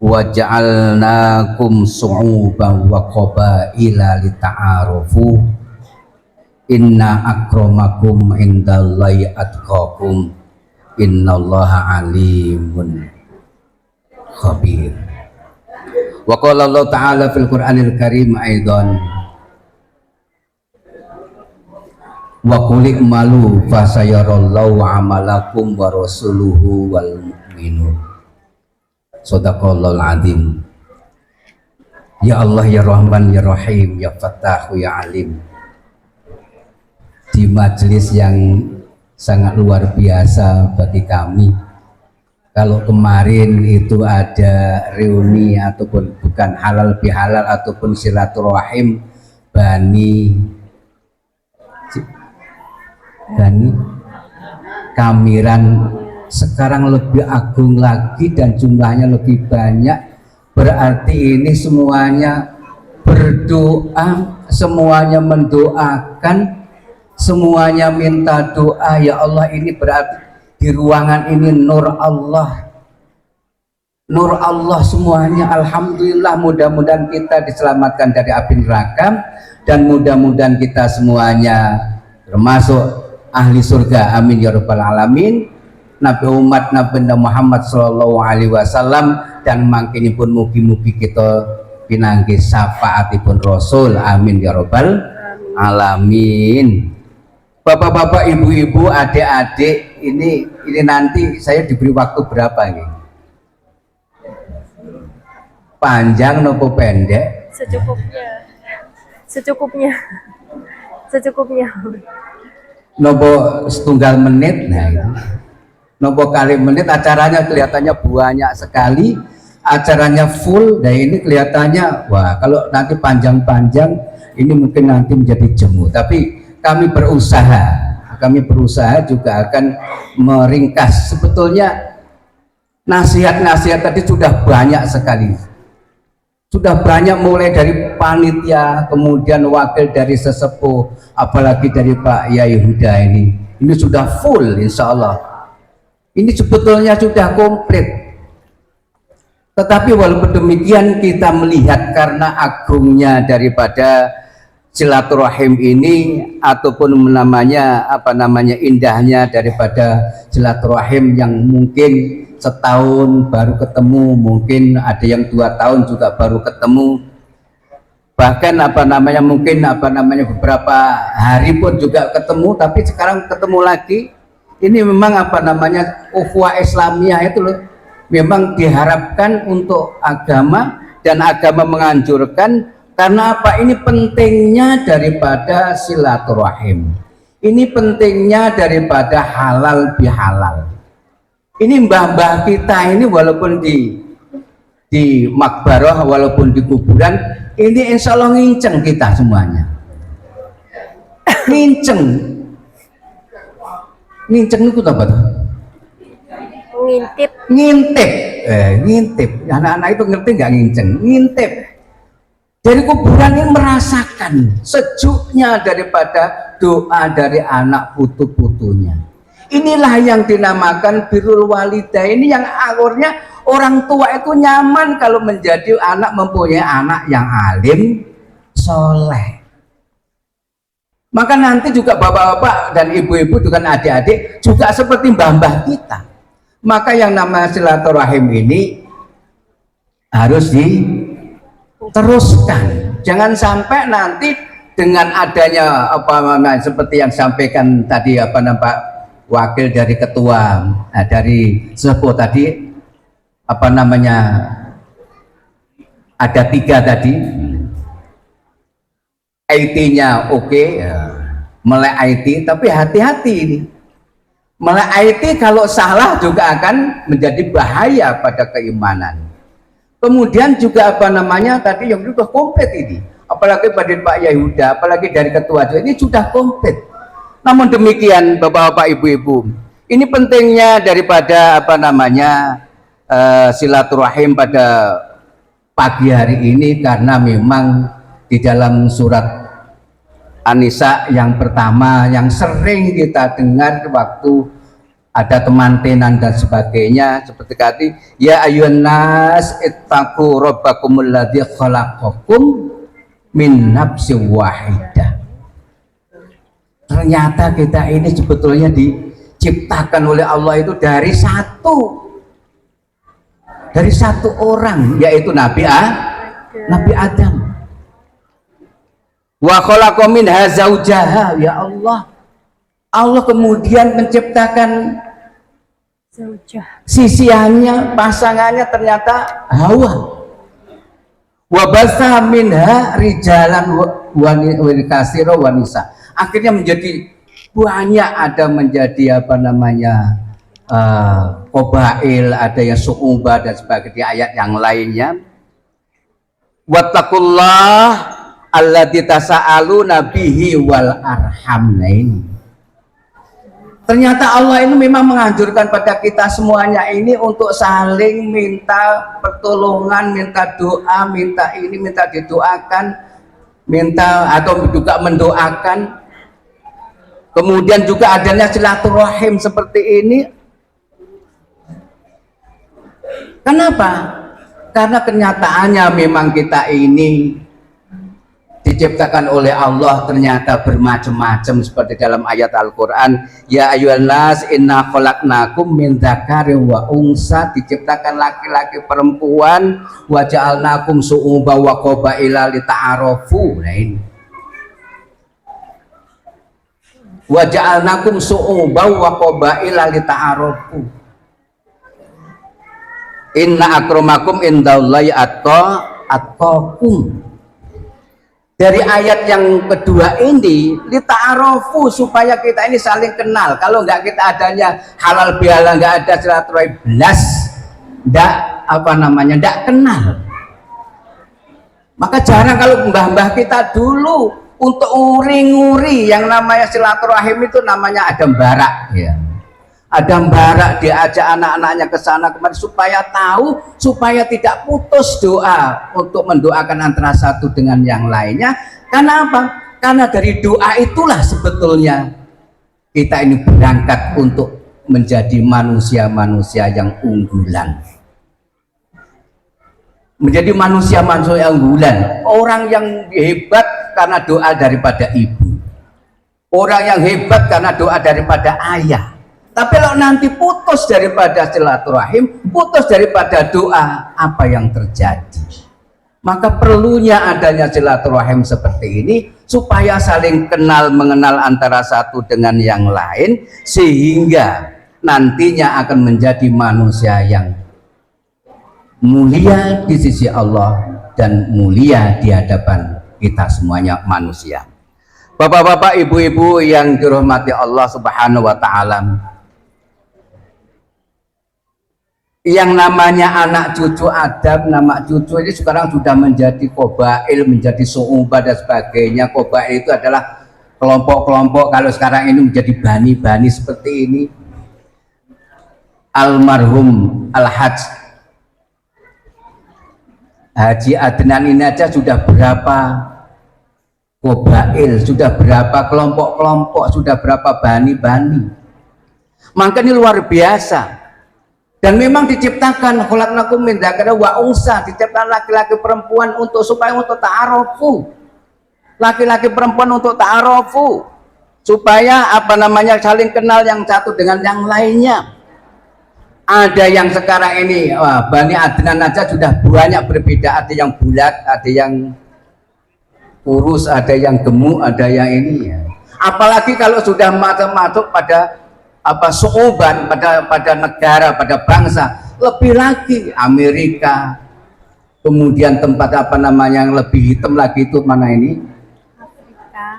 wa ja'alnakum syu'uban wa qabaila lita'arufu inna akramakum indallahi atqakum innallaha alimun khabir. Wa qala Allah ta'ala fil Qur'anil Karim aidan, wa qul i'malu fasayarallahu amalakum wa rasuluhu wal mu'minun. Shadaqallahul azim. Ya Allah ya Rahman ya Rahim ya Fattahu ya Alim. Di majelis yang sangat luar biasa bagi kami, kalau kemarin itu ada reuni ataupun bukan halal bihalal ataupun silaturahim Bani Kamiran, sekarang lebih agung lagi dan jumlahnya lebih banyak, berarti ini semuanya berdoa, semuanya mendoakan, semuanya minta doa. Ya Allah, ini berarti di ruangan ini nur Allah, nur Allah semuanya. Alhamdulillah, mudah-mudahan kita diselamatkan dari api neraka dan mudah-mudahan kita semuanya termasuk ahli surga, amin ya rabbal alamin. Nabi umat Nabi Muhammad sallallahu alaihi wasallam dan mangkinipun mugi-mugi kita pinanggi syafaatipun Rasul, amin ya rabbal alamin. Bapak-bapak, ibu-ibu, adik-adik, ini nanti saya diberi waktu berapa nih? Panjang nopo pendek? Secukupnya. Secukupnya. Secukupnya. Nopo setunggal menit, nah itu. Nopo kali menit, acaranya kelihatannya banyak sekali, acaranya full, dan ini kelihatannya, wah kalau nanti panjang-panjang, ini mungkin nanti menjadi jemu. Tapi kami berusaha juga akan meringkas. Sebetulnya nasihat-nasihat tadi sudah banyak sekali, sudah banyak, mulai dari panitia, kemudian wakil dari sesepuh, apalagi dari Pak Yai Huda ini sudah full insya Allah. Ini sebetulnya sudah komplit. Tetapi walaupun demikian, kita melihat karena agungnya daripada silaturahim ini, ataupun indahnya daripada silaturahim yang mungkin setahun baru ketemu, mungkin ada yang 2 tahun juga baru ketemu, bahkan mungkin beberapa hari pun juga ketemu, tapi sekarang ketemu lagi. Ini memang ukhuwah Islamiyah itu loh, memang diharapkan untuk agama, dan agama menganjurkan. Karena apa? Ini pentingnya daripada silaturahim, ini pentingnya daripada halal bihalal. Ini mbah-mbah kita ini walaupun di makbarah, walaupun di kuburan, ini insya Allah nginceng kita semuanya. Nginceng itu apa tuh? Ngintip. Ngintip. Anak-anak itu ngerti nggak nginceng? Ngintip. Dari kuburan ini merasakan sejuknya daripada doa dari anak putu-putunya. Inilah yang dinamakan birrul walidain, ini yang akhirnya orang tua itu nyaman kalau menjadi anak, mempunyai anak yang alim soleh. Maka nanti juga bapak-bapak dan ibu-ibu dengan adik-adik juga seperti mbah-mbah kita. Maka yang namanya silaturahim ini harus diteruskan. Jangan sampai nanti dengan adanya apa namanya seperti yang sampaikan tadi apa namanya wakil dari ketua dari sepuh tadi apa namanya ada 3 tadi. IT-nya oke, melek IT, tapi hati-hati ini. Melek IT kalau salah juga akan menjadi bahaya pada keimanan. Kemudian juga apa namanya tadi yang sudah komplit ini, apalagi pada Pak Yahuda, apalagi dari ketua ini sudah komplit. Namun demikian bapak-bapak ibu-ibu, ini pentingnya daripada apa namanya silaturahim pada pagi hari ini, karena memang di dalam surat An-Nisa yang pertama yang sering kita dengar waktu ada temantenan dan sebagainya seperti tadi, ya ayyuhan nas ittaqu rabbakumul ladzi khalaqakum min nafsin wahidah. Ternyata kita ini sebetulnya diciptakan oleh Allah itu dari satu orang, yaitu Nabi Adam. Wa khalaqa minha zaujaha, ya Allah. Allah kemudian menciptakan sisiannya, pasangannya ternyata Hawa. Wa basa minha rijalan wa kasira wa nisa. Akhirnya menjadi banyak, ada menjadi apa namanya qabail, ada yang su'ubah dan sebagainya ayat yang lainnya. Wattaqullah alladzi tasaaluna bihi wal arham. Ternyata Allah ini memang menganjurkan pada kita semuanya ini untuk saling minta pertolongan, minta doa, minta ini, minta didoakan, minta atau juga mendoakan. Kemudian juga adanya silaturahim seperti ini. Kenapa? Karena kenyataannya memang kita ini diciptakan oleh Allah ternyata bermacam-macam seperti dalam ayat Al-Quran, ya ayyuhan nas inna khalaqnakum min dzakarin wa unsa, diciptakan laki-laki perempuan, wa ja'alnakum su'uba wa qabaila lita'arafu. Nah ini wa ja'alnakum su'uba wa qabaila lita'arafu, inna akramakum indallahi atqakum. Dari ayat yang kedua ini lita'arofu, supaya kita ini saling kenal. Kalau enggak kita adanya halal bihalal, enggak ada silaturahim belas, enggak apa namanya, enggak kenal. Maka jarang kalau mbah-mbah kita dulu untuk nguri-nguri yang namanya silaturahim itu namanya adam barak ya. Adam barak, diajak anak-anaknya ke sana kemari supaya tahu, supaya tidak putus doa untuk mendoakan antara satu dengan yang lainnya. Karena apa? Karena dari doa itulah sebetulnya kita ini berangkat untuk menjadi manusia-manusia yang unggulan. Menjadi manusia-manusia yang unggulan, orang yang hebat karena doa daripada ibu, orang yang hebat karena doa daripada ayah. Tapi kalau nanti putus daripada silaturahim, putus daripada doa, apa yang terjadi? Maka perlunya adanya silaturahim seperti ini supaya saling kenal mengenal antara satu dengan yang lain, sehingga nantinya akan menjadi manusia yang mulia di sisi Allah dan mulia di hadapan kita semuanya manusia. Bapak-bapak, ibu-ibu yang dirahmati Allah Subhanahu wa taala, yang namanya anak cucu Adam, nama cucu ini sekarang sudah menjadi qabail, menjadi su'ubah dan sebagainya. Qabail itu adalah kelompok-kelompok, kalau sekarang ini menjadi bani-bani seperti ini. Almarhum Al-Hajj Haji Adnan ini aja sudah berapa qabail, sudah berapa kelompok-kelompok, sudah berapa bani-bani. Maka ini luar biasa. Dan memang diciptakan khalaqnakum min dzakarin wa unsa, diciptakan laki-laki perempuan supaya untuk ta'arufu. Laki-laki perempuan untuk ta'arufu, supaya saling kenal yang satu dengan yang lainnya. Ada yang sekarang ini Bani Adnan aja sudah banyak berbeda, ada yang bulat, ada yang kurus, ada yang gemuk, ada yang ini ya. Apalagi kalau sudah masuk pada suuban, pada negara, pada bangsa, lebih lagi Amerika, kemudian tempat yang lebih hitam lagi itu mana ini,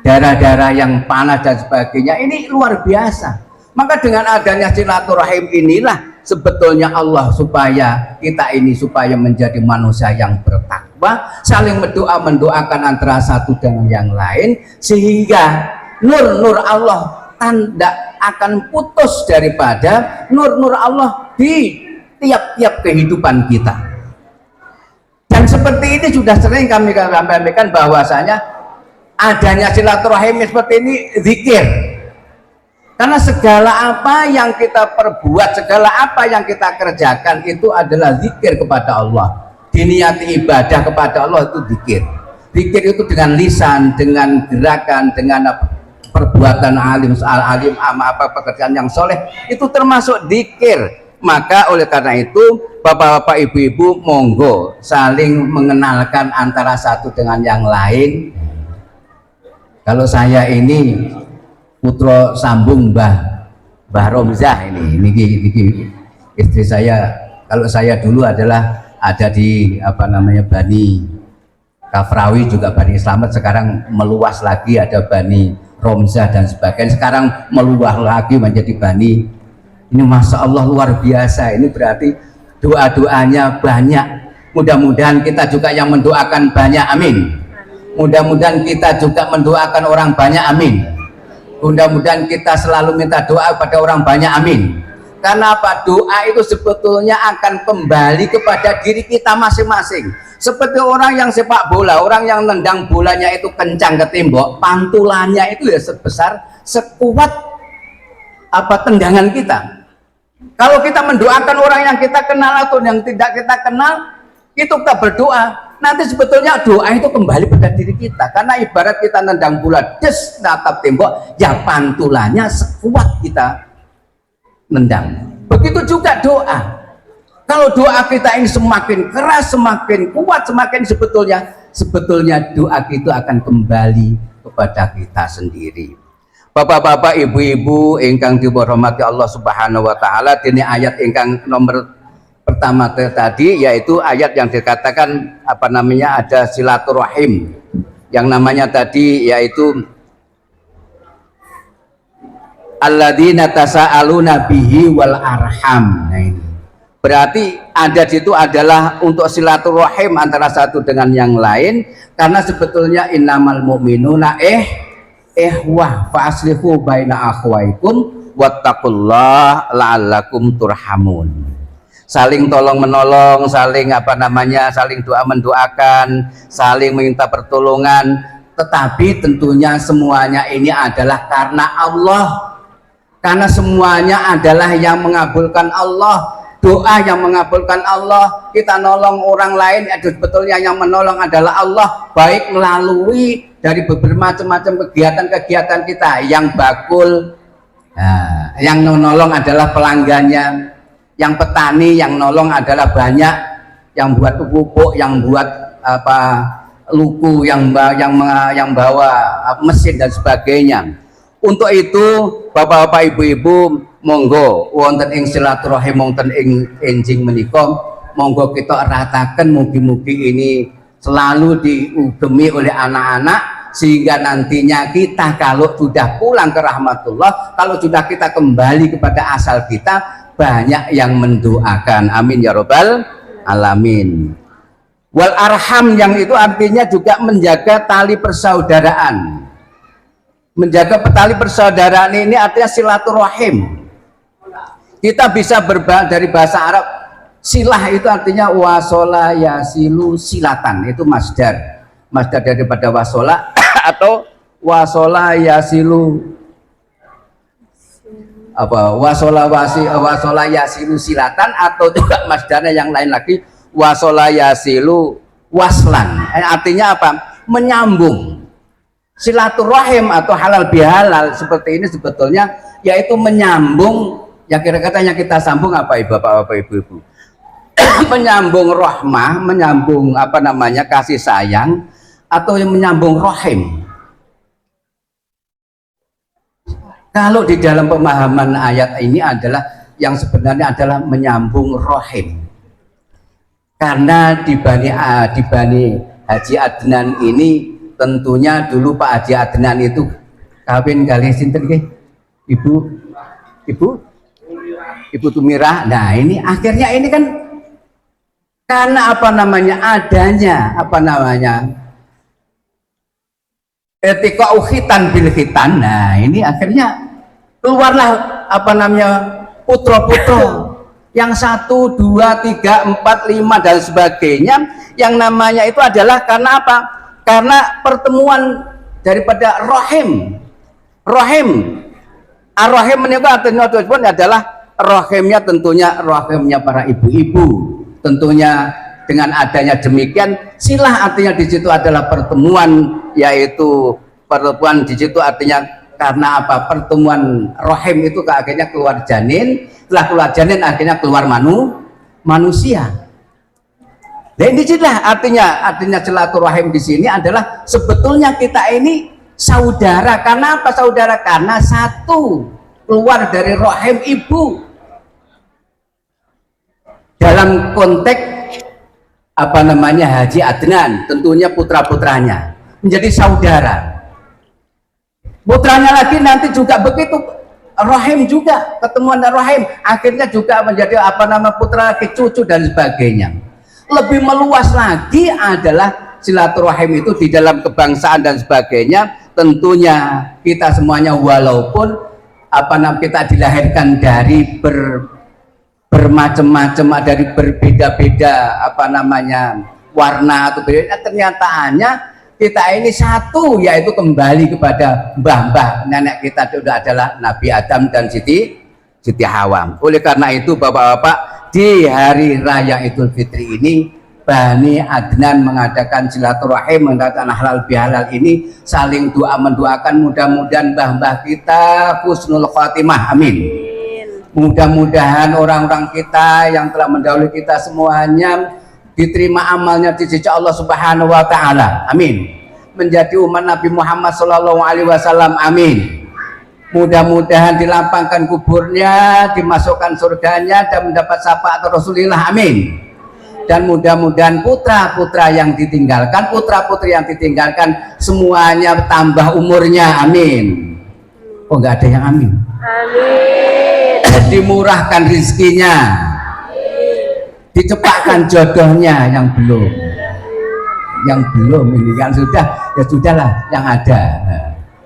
daerah-daerah yang panas dan sebagainya, ini luar biasa. Maka dengan adanya silaturahim inilah sebetulnya Allah supaya kita ini supaya menjadi manusia yang bertakwa, saling mendoakan antara satu dengan yang lain, sehingga nur Allah tidak akan putus daripada nur Allah di tiap-tiap kehidupan kita. Dan seperti ini sudah sering kami sampaikan bahwasanya adanya silaturahim seperti ini zikir. Karena segala apa yang kita perbuat, segala apa yang kita kerjakan itu adalah zikir kepada Allah. Diniati ibadah kepada Allah itu zikir. Zikir itu dengan lisan, dengan gerakan, dengan perbuatan alim pekerjaan yang soleh, itu termasuk zikir. Maka oleh karena itu bapak-bapak ibu-ibu monggo saling mengenalkan antara satu dengan yang lain. Kalau saya ini putra sambung Mbah Romzah ini istri saya. Kalau saya dulu adalah ada di Bani Kafrawi, juga Bani Slamet, sekarang meluas lagi ada Bani Romzah dan sebagainya, sekarang meluas lagi menjadi Bani. Ini Masya Allah luar biasa. Ini berarti doa-doanya banyak. Mudah-mudahan kita juga yang mendoakan banyak, amin. Mudah-mudahan kita juga mendoakan orang banyak, amin. Mudah-mudahan kita selalu minta doa pada orang banyak, amin. Karena apa? Doa itu sebetulnya akan kembali kepada diri kita masing-masing. Seperti orang yang sepak bola, orang yang nendang bolanya itu kencang ke tembok, pantulannya itu ya sekuat tendangan kita. Kalau kita mendoakan orang yang kita kenal atau yang tidak kita kenal, itu kita berdoa, nanti sebetulnya doa itu kembali pada diri kita. Karena ibarat kita nendang bola des natap tembok, ya pantulannya sekuat kita nendang. Begitu juga doa. Kalau doa kita ini semakin keras, semakin kuat, semakin sebetulnya doa itu akan kembali kepada kita sendiri. Bapak-bapak, ibu-ibu ingkang dirahmati Allah Subhanahu wa taala, ini ayat ingkang nomor pertama tadi, yaitu ayat yang dikatakan ada silaturahim. Yang namanya tadi yaitu alladzina tasaaluna bihi wal arham. Nah ini berarti ada di situ adalah untuk silaturahim antara satu dengan yang lain, karena sebetulnya innamal mu'minuna ihwah fa aslihu baina akhwaikum wattaqullah la'allakum turhamun. Saling tolong menolong, saling saling doa mendoakan, saling minta pertolongan, tetapi tentunya semuanya ini adalah karena Allah, karena semuanya adalah yang mengabulkan Allah. Doa yang mengabulkan Allah, kita nolong orang lain, sebetulnya yang menolong adalah Allah, baik melalui dari bermacam-macam kegiatan-kegiatan kita. Yang bakul, yang menolong adalah pelanggannya, yang petani yang nolong adalah banyak, yang buat pupuk, yang buat luku, yang bawa mesin dan sebagainya. Untuk itu bapak-bapak ibu-ibu monggo wonten ing silaturahim wonten ing enjing menika, monggo kita ratakan, mugi-mugi ini selalu diugemi oleh anak-anak, sehingga nantinya kita kalau sudah pulang ke rahmatullah, kalau sudah kita kembali kepada asal kita, banyak yang mendoakan, amin ya robbal alamin. Wal arham yang itu artinya juga menjaga tali persaudaraan. Menjaga tali persaudaraan ini artinya silaturahim. Kita bisa dari bahasa Arab, silah itu artinya wasola yasilu silatan, itu masdar daripada wasola atau wasola yasilu wasola yasilu silatan, atau juga masdarnya yang lain lagi wasola yasilu waslan. Artinya apa? Menyambung. Silaturahim atau halal bihalal seperti ini sebetulnya yaitu menyambung, ya kira-kira yang kita sambung apa ibu bapak ibu-ibu? Menyambung rahmah, menyambung apa namanya kasih sayang, atau yang menyambung rahim. Kalau di dalam pemahaman ayat ini adalah yang sebenarnya adalah menyambung rahim. Karena di Bani Haji Adnan ini tentunya dulu Pak Haji Adnan itu kawin kali sinten nggih? Ibu Tumirah. Nah, ini akhirnya ini kan karena apa namanya adanya apa namanya etika khitan bil khitan. Nah, ini akhirnya keluarlah apa namanya putra-putra yang 1, 2, 3, 4, 5 dan sebagainya, yang namanya itu adalah karena apa? Karena pertemuan daripada rahim. Ar-rahim menikah artinya adalah rahimnya, tentunya rahimnya para ibu-ibu. Tentunya dengan adanya demikian, silah artinya di situ adalah pertemuan, yaitu pertemuan di situ artinya karena apa? Pertemuan rahim itu akhirnya keluar janin, setelah keluar janin akhirnya keluar manusia. Dan disitulah artinya silaturahim di sini adalah sebetulnya kita ini saudara. Karena apa saudara? Karena satu keluar dari rahim ibu. Dalam konteks apa namanya Haji Adnan, tentunya putra-putranya menjadi saudara. Putranya lagi nanti juga begitu, rahim juga, ketemuan rahim, akhirnya juga menjadi apa nama putra lagi, cucu dan sebagainya. Lebih meluas lagi adalah silaturahim itu di dalam kebangsaan dan sebagainya. Tentunya kita semuanya walaupun apa namanya kita dilahirkan dari bermacam-macam, dari berbeda-beda apa namanya warna atau beda, ternyataannya kita ini satu, yaitu kembali kepada mbah-mbah nenek kita itu adalah Nabi Adam dan Siti Hawa. Oleh karena itu bapak-bapak, di hari raya Idul Fitri ini Bani Adnan mengadakan silaturahim, mengadakan halal bihalal ini, saling doa mendoakan mudah-mudahan mbah-mbah kita husnul khotimah, amin. Mudah-mudahan orang-orang kita yang telah mendahului kita semuanya diterima amalnya di sisi Allah Subhanahu wa taala, amin. Menjadi umat Nabi Muhammad sallallahu alaihi wasallam, amin. Mudah-mudahan dilapangkan kuburnya, dimasukkan surganya dan mendapat syafaat Rasulullah, amin. Dan mudah-mudahan putra-putra yang ditinggalkan, putri yang ditinggalkan semuanya tambah umurnya, amin. Oh, enggak ada yang amin. Amin. Dimurahkan rizkinya, dicepatkan jodohnya yang belum ini yang sudah ya sudahlah, yang ada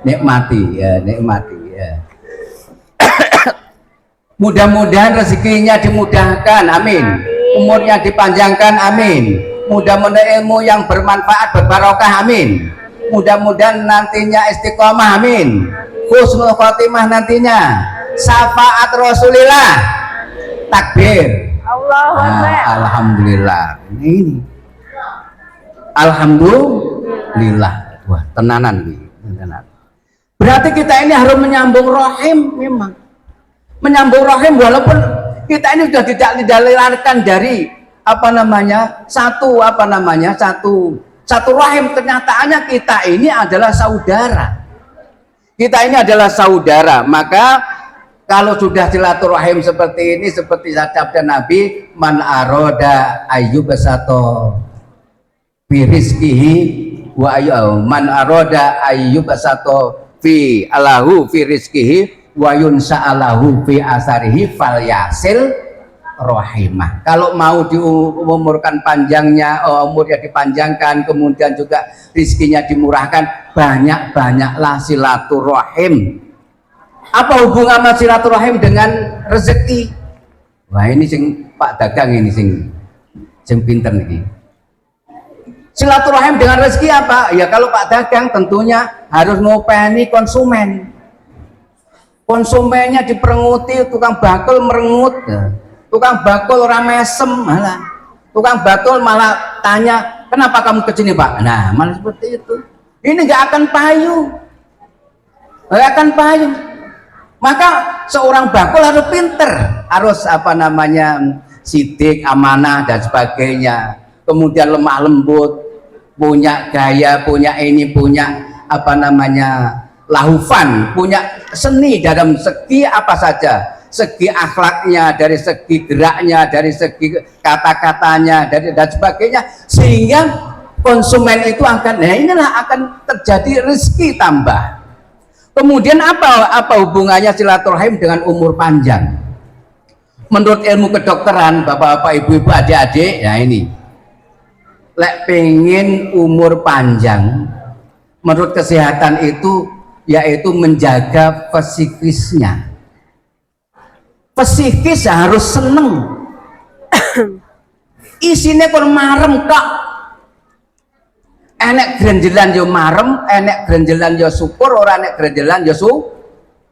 nikmati ya, mudah-mudahan rezekinya dimudahkan, amin. Umurnya dipanjangkan, amin. Mudah-mudahan ilmu yang bermanfaat berbarokah, amin. Mudah-mudahan nantinya istiqomah, amin. Husnul khotimah nantinya, syafaat Rasulillah, takbir, alhamdulillah. Ini alhamdulillah. Wah, tenanan. Berarti kita ini harus menyambung rahim, memang menyambung rahim, walaupun kita ini sudah tidak didalilkan dari apa namanya satu rahim. Kenyataannya kita ini adalah saudara. Maka kalau sudah silaturahim seperti ini, seperti sabda Nabi, man aroda ayyub sato fi rizqihi wa man aroda ayyub sato fi alahu fi rizqihi wa yunsa'alahu fi asarihi falyasil rahimah. Kalau mau diumurkan panjangnya, umurnya dipanjangkan, kemudian juga rizkinya dimurahkan, banyak-banyaklah silaturahim. Apa hubungan silaturahim dengan rezeki? Wah, ini sing Pak Dagang ini sing pinter nih. Silaturahim dengan rezeki apa? Ya kalau Pak Dagang tentunya harus ngopeni konsumen. konsumennya diperenguti, tukang bakul merengut, tukang bakul orang mesem malah, tukang bakul malah tanya, kenapa kamu ke sini Pak? Nah malah seperti itu. Ini nggak akan payu, nggak akan payu. Maka seorang bakul harus pinter, harus apa namanya, sidik, amanah dan sebagainya. Kemudian lemah lembut, punya gaya, punya ini, punya apa namanya, lahufan, punya seni dalam segi apa saja, segi akhlaknya, dari segi geraknya, dari segi kata-katanya, dan sebagainya, sehingga konsumen itu akan, nah inilah akan terjadi rezeki tambah. Kemudian apa hubungannya silaturahim dengan umur panjang? Menurut ilmu kedokteran, bapak-bapak, ibu-ibu, adik-adik, ya ini, lek pengen umur panjang, menurut kesehatan itu yaitu menjaga psikisnya. Psikis harus seneng. Isinya kon marem kok. Enek grenjelan yo marem, enek grenjelan yo syukur, ora enek grenjelan yo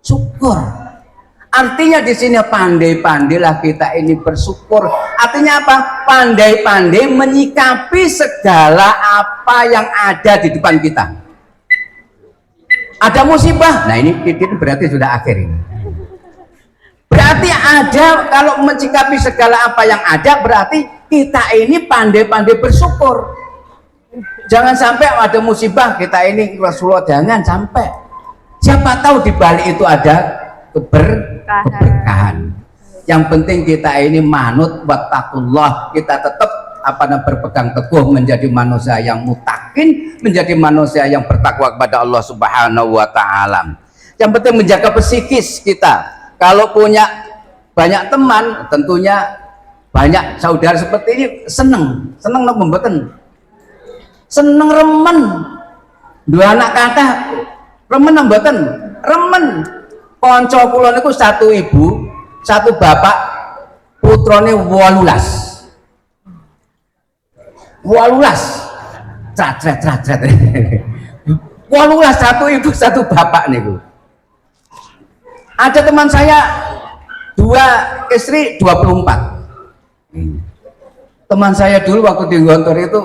syukur. Artinya di sini pandai-pandailah kita ini bersyukur. Artinya apa? Pandai-pandai menyikapi segala apa yang ada di depan kita. Ada musibah, nah ini berarti sudah akhir ini. Berarti ada, kalau menyikapi segala apa yang ada, berarti kita ini pandai-pandai bersyukur. Jangan sampai ada musibah kita ini, Rasulullah, jangan sampai. Siapa tahu di balik itu ada keberkahan. Yang penting kita ini manut wattaqullah, kita tetap berpegang teguh menjadi manusia yang mutakin, menjadi manusia yang bertakwa kepada Allah Subhanahu wa taala. Yang penting menjaga psikis kita. Kalau punya banyak teman, tentunya banyak saudara seperti ini, seneng nopo mboten? Seneng remen. Dua anak kata remen mboten? Remen. Kanca kula niku satu ibu, satu bapak, putrane 18. 18 trat 18, satu ibu satu bapak niku. Ada teman saya 2 istri 24. Teman saya dulu waktu di Gontor itu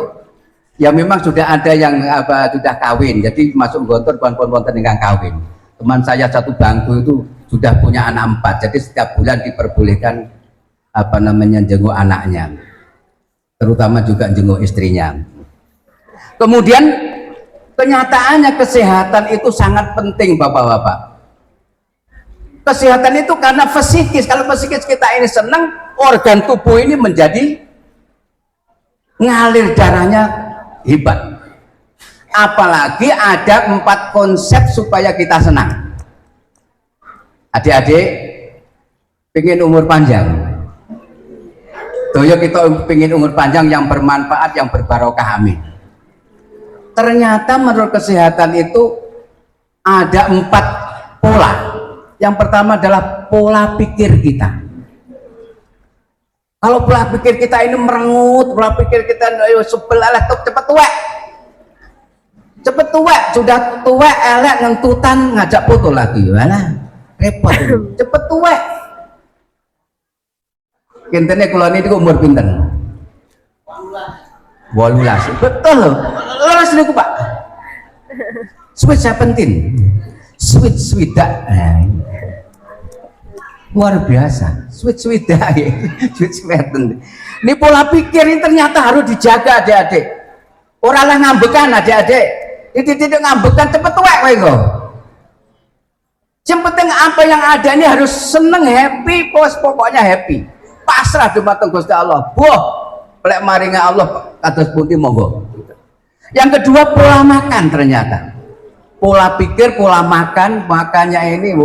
ya memang sudah ada yang sudah kawin, jadi masuk Gontor pon-pon ingkang kawin. Teman saya satu bangku itu sudah punya anak 4, jadi setiap bulan diperbolehkan jenguk anaknya, terutama juga jenguk istrinya. Kemudian kenyataannya kesehatan itu sangat penting bapak-bapak. Kesehatan itu karena psikis. Kalau psikis kita ini senang, organ tubuh ini menjadi ngalir darahnya hebat. Apalagi ada 4 konsep supaya kita senang. Adik-adik pengen umur panjang. Doyo kita pengen umur panjang yang bermanfaat, yang berbarokah, amin. Ternyata menurut kesehatan itu ada 4 pola. Yang pertama adalah pola pikir kita. Kalau pola pikir kita ini merengut, pola pikir kita sebelalah cepet tua, sudah tua elek ngentutan ngajak foto lagi, walah repot. Cepet tua. Kintene kula niku umur pinten? 18. Betul loh. Leres niku Pak. Sweet 17. Sweet dak. Luar biasa. Sweet dak. Sweet 17. Ini pola pikir ini ternyata harus dijaga adik-adik. Ora lah ngambekan adik-adik. Tidak ngambekan cepet tuwek kowe kok. Yang penting apa yang ada ini harus seneng, happy, pokoknya happy. Pasrah dumateng Gusti Allah. Boh, lek maringa Allah kados pundi monggo. Yang kedua pola makan ternyata. Pola pikir, pola makan, makannya ini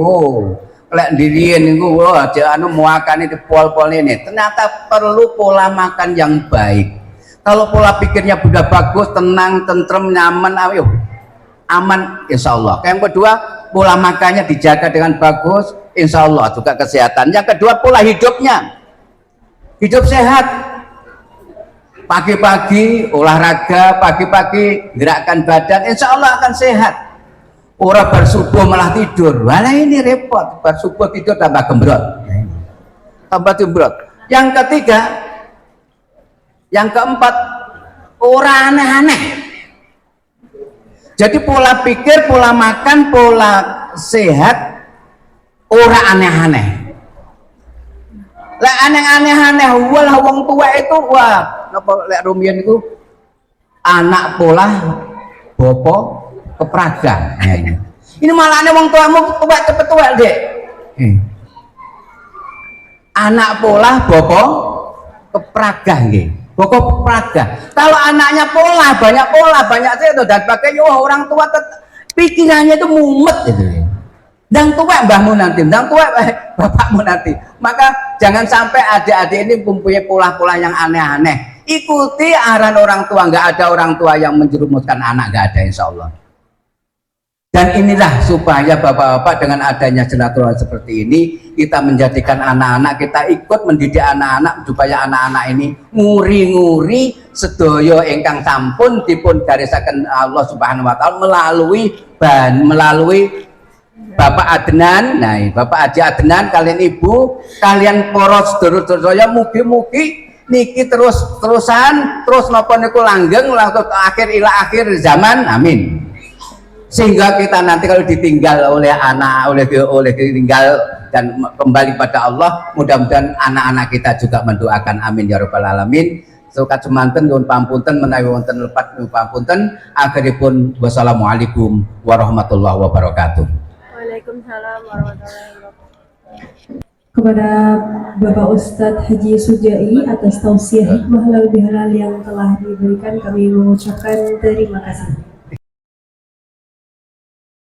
lek diriin niku aja makan itu pol-pol ini. Ternyata perlu pola makan yang baik. Kalau pola pikirnya sudah bagus, tenang, tentrem, nyaman, aman, insya Allah. Yang kedua, pola makannya dijaga dengan bagus, insya Allah juga kesehatan. Yang kedua, pola hidupnya, hidup sehat. Pagi-pagi olahraga, pagi-pagi gerakan badan, insya Allah akan sehat. Orang bar subuh malah tidur. Walah ini repot. Bar subuh tidur tambah gembrot. Tambah gembrot. Yang ketiga, yang keempat, orang aneh-aneh. Jadi pola pikir, pola makan, pola sehat, orang aneh-aneh. Lah aneh-aneh, walah wong tua itu, wah, napa lek rumiyin itu anak pola bopo kepraga. Nah, ini malah aneh wong tuamu tua cepet tua dek. Anak pola bopo kepraga nggih. Bopo kepraga. Kalau anaknya pola banyak itu dan pakainya orang tua pikirannya itu mumet gitu. Dan tua mbahmu nanti, dan tua bapakmu nanti. Maka jangan sampai adik-adik ini mempunyai pola-pola yang aneh-aneh. Ikuti arahan orang tua. Nggak ada orang tua yang menjerumuskan anak, nggak ada, insya Allah. Dan inilah supaya bapak-bapak dengan adanya silaturahmi seperti ini, kita menjadikan anak-anak, kita ikut mendidik anak-anak supaya anak-anak ini nguri-nguri sedaya ingkang sampun dipun garisaken Allah Subhanahu wa taala melalui Bapak Adnan. Nah, Bapak Haji Adnan, kalian ibu, kalian poros sedherek-sedherek, mugi-mugi niki terus-terusan terus napa niku langgeng langsung akhir zaman, amin. Sehingga kita nanti kalau ditinggal oleh anak, oleh ditinggal dan kembali pada Allah, mudah-mudahan anak-anak kita juga mendoakan, amin ya rabbal alamin. Sukat semanten nyuwun pampunten menawi wonten lepat nyuwun pampunten. Akhiripun wassalamualaikum warahmatullahi wabarakatuh. Waalaikumsalam warahmatullahi wabarakatuh. Kepada Bapak Ustadz Haji Sujai atas tausiah hikmah halal bihalal yang telah diberikan, kami mengucapkan terima kasih.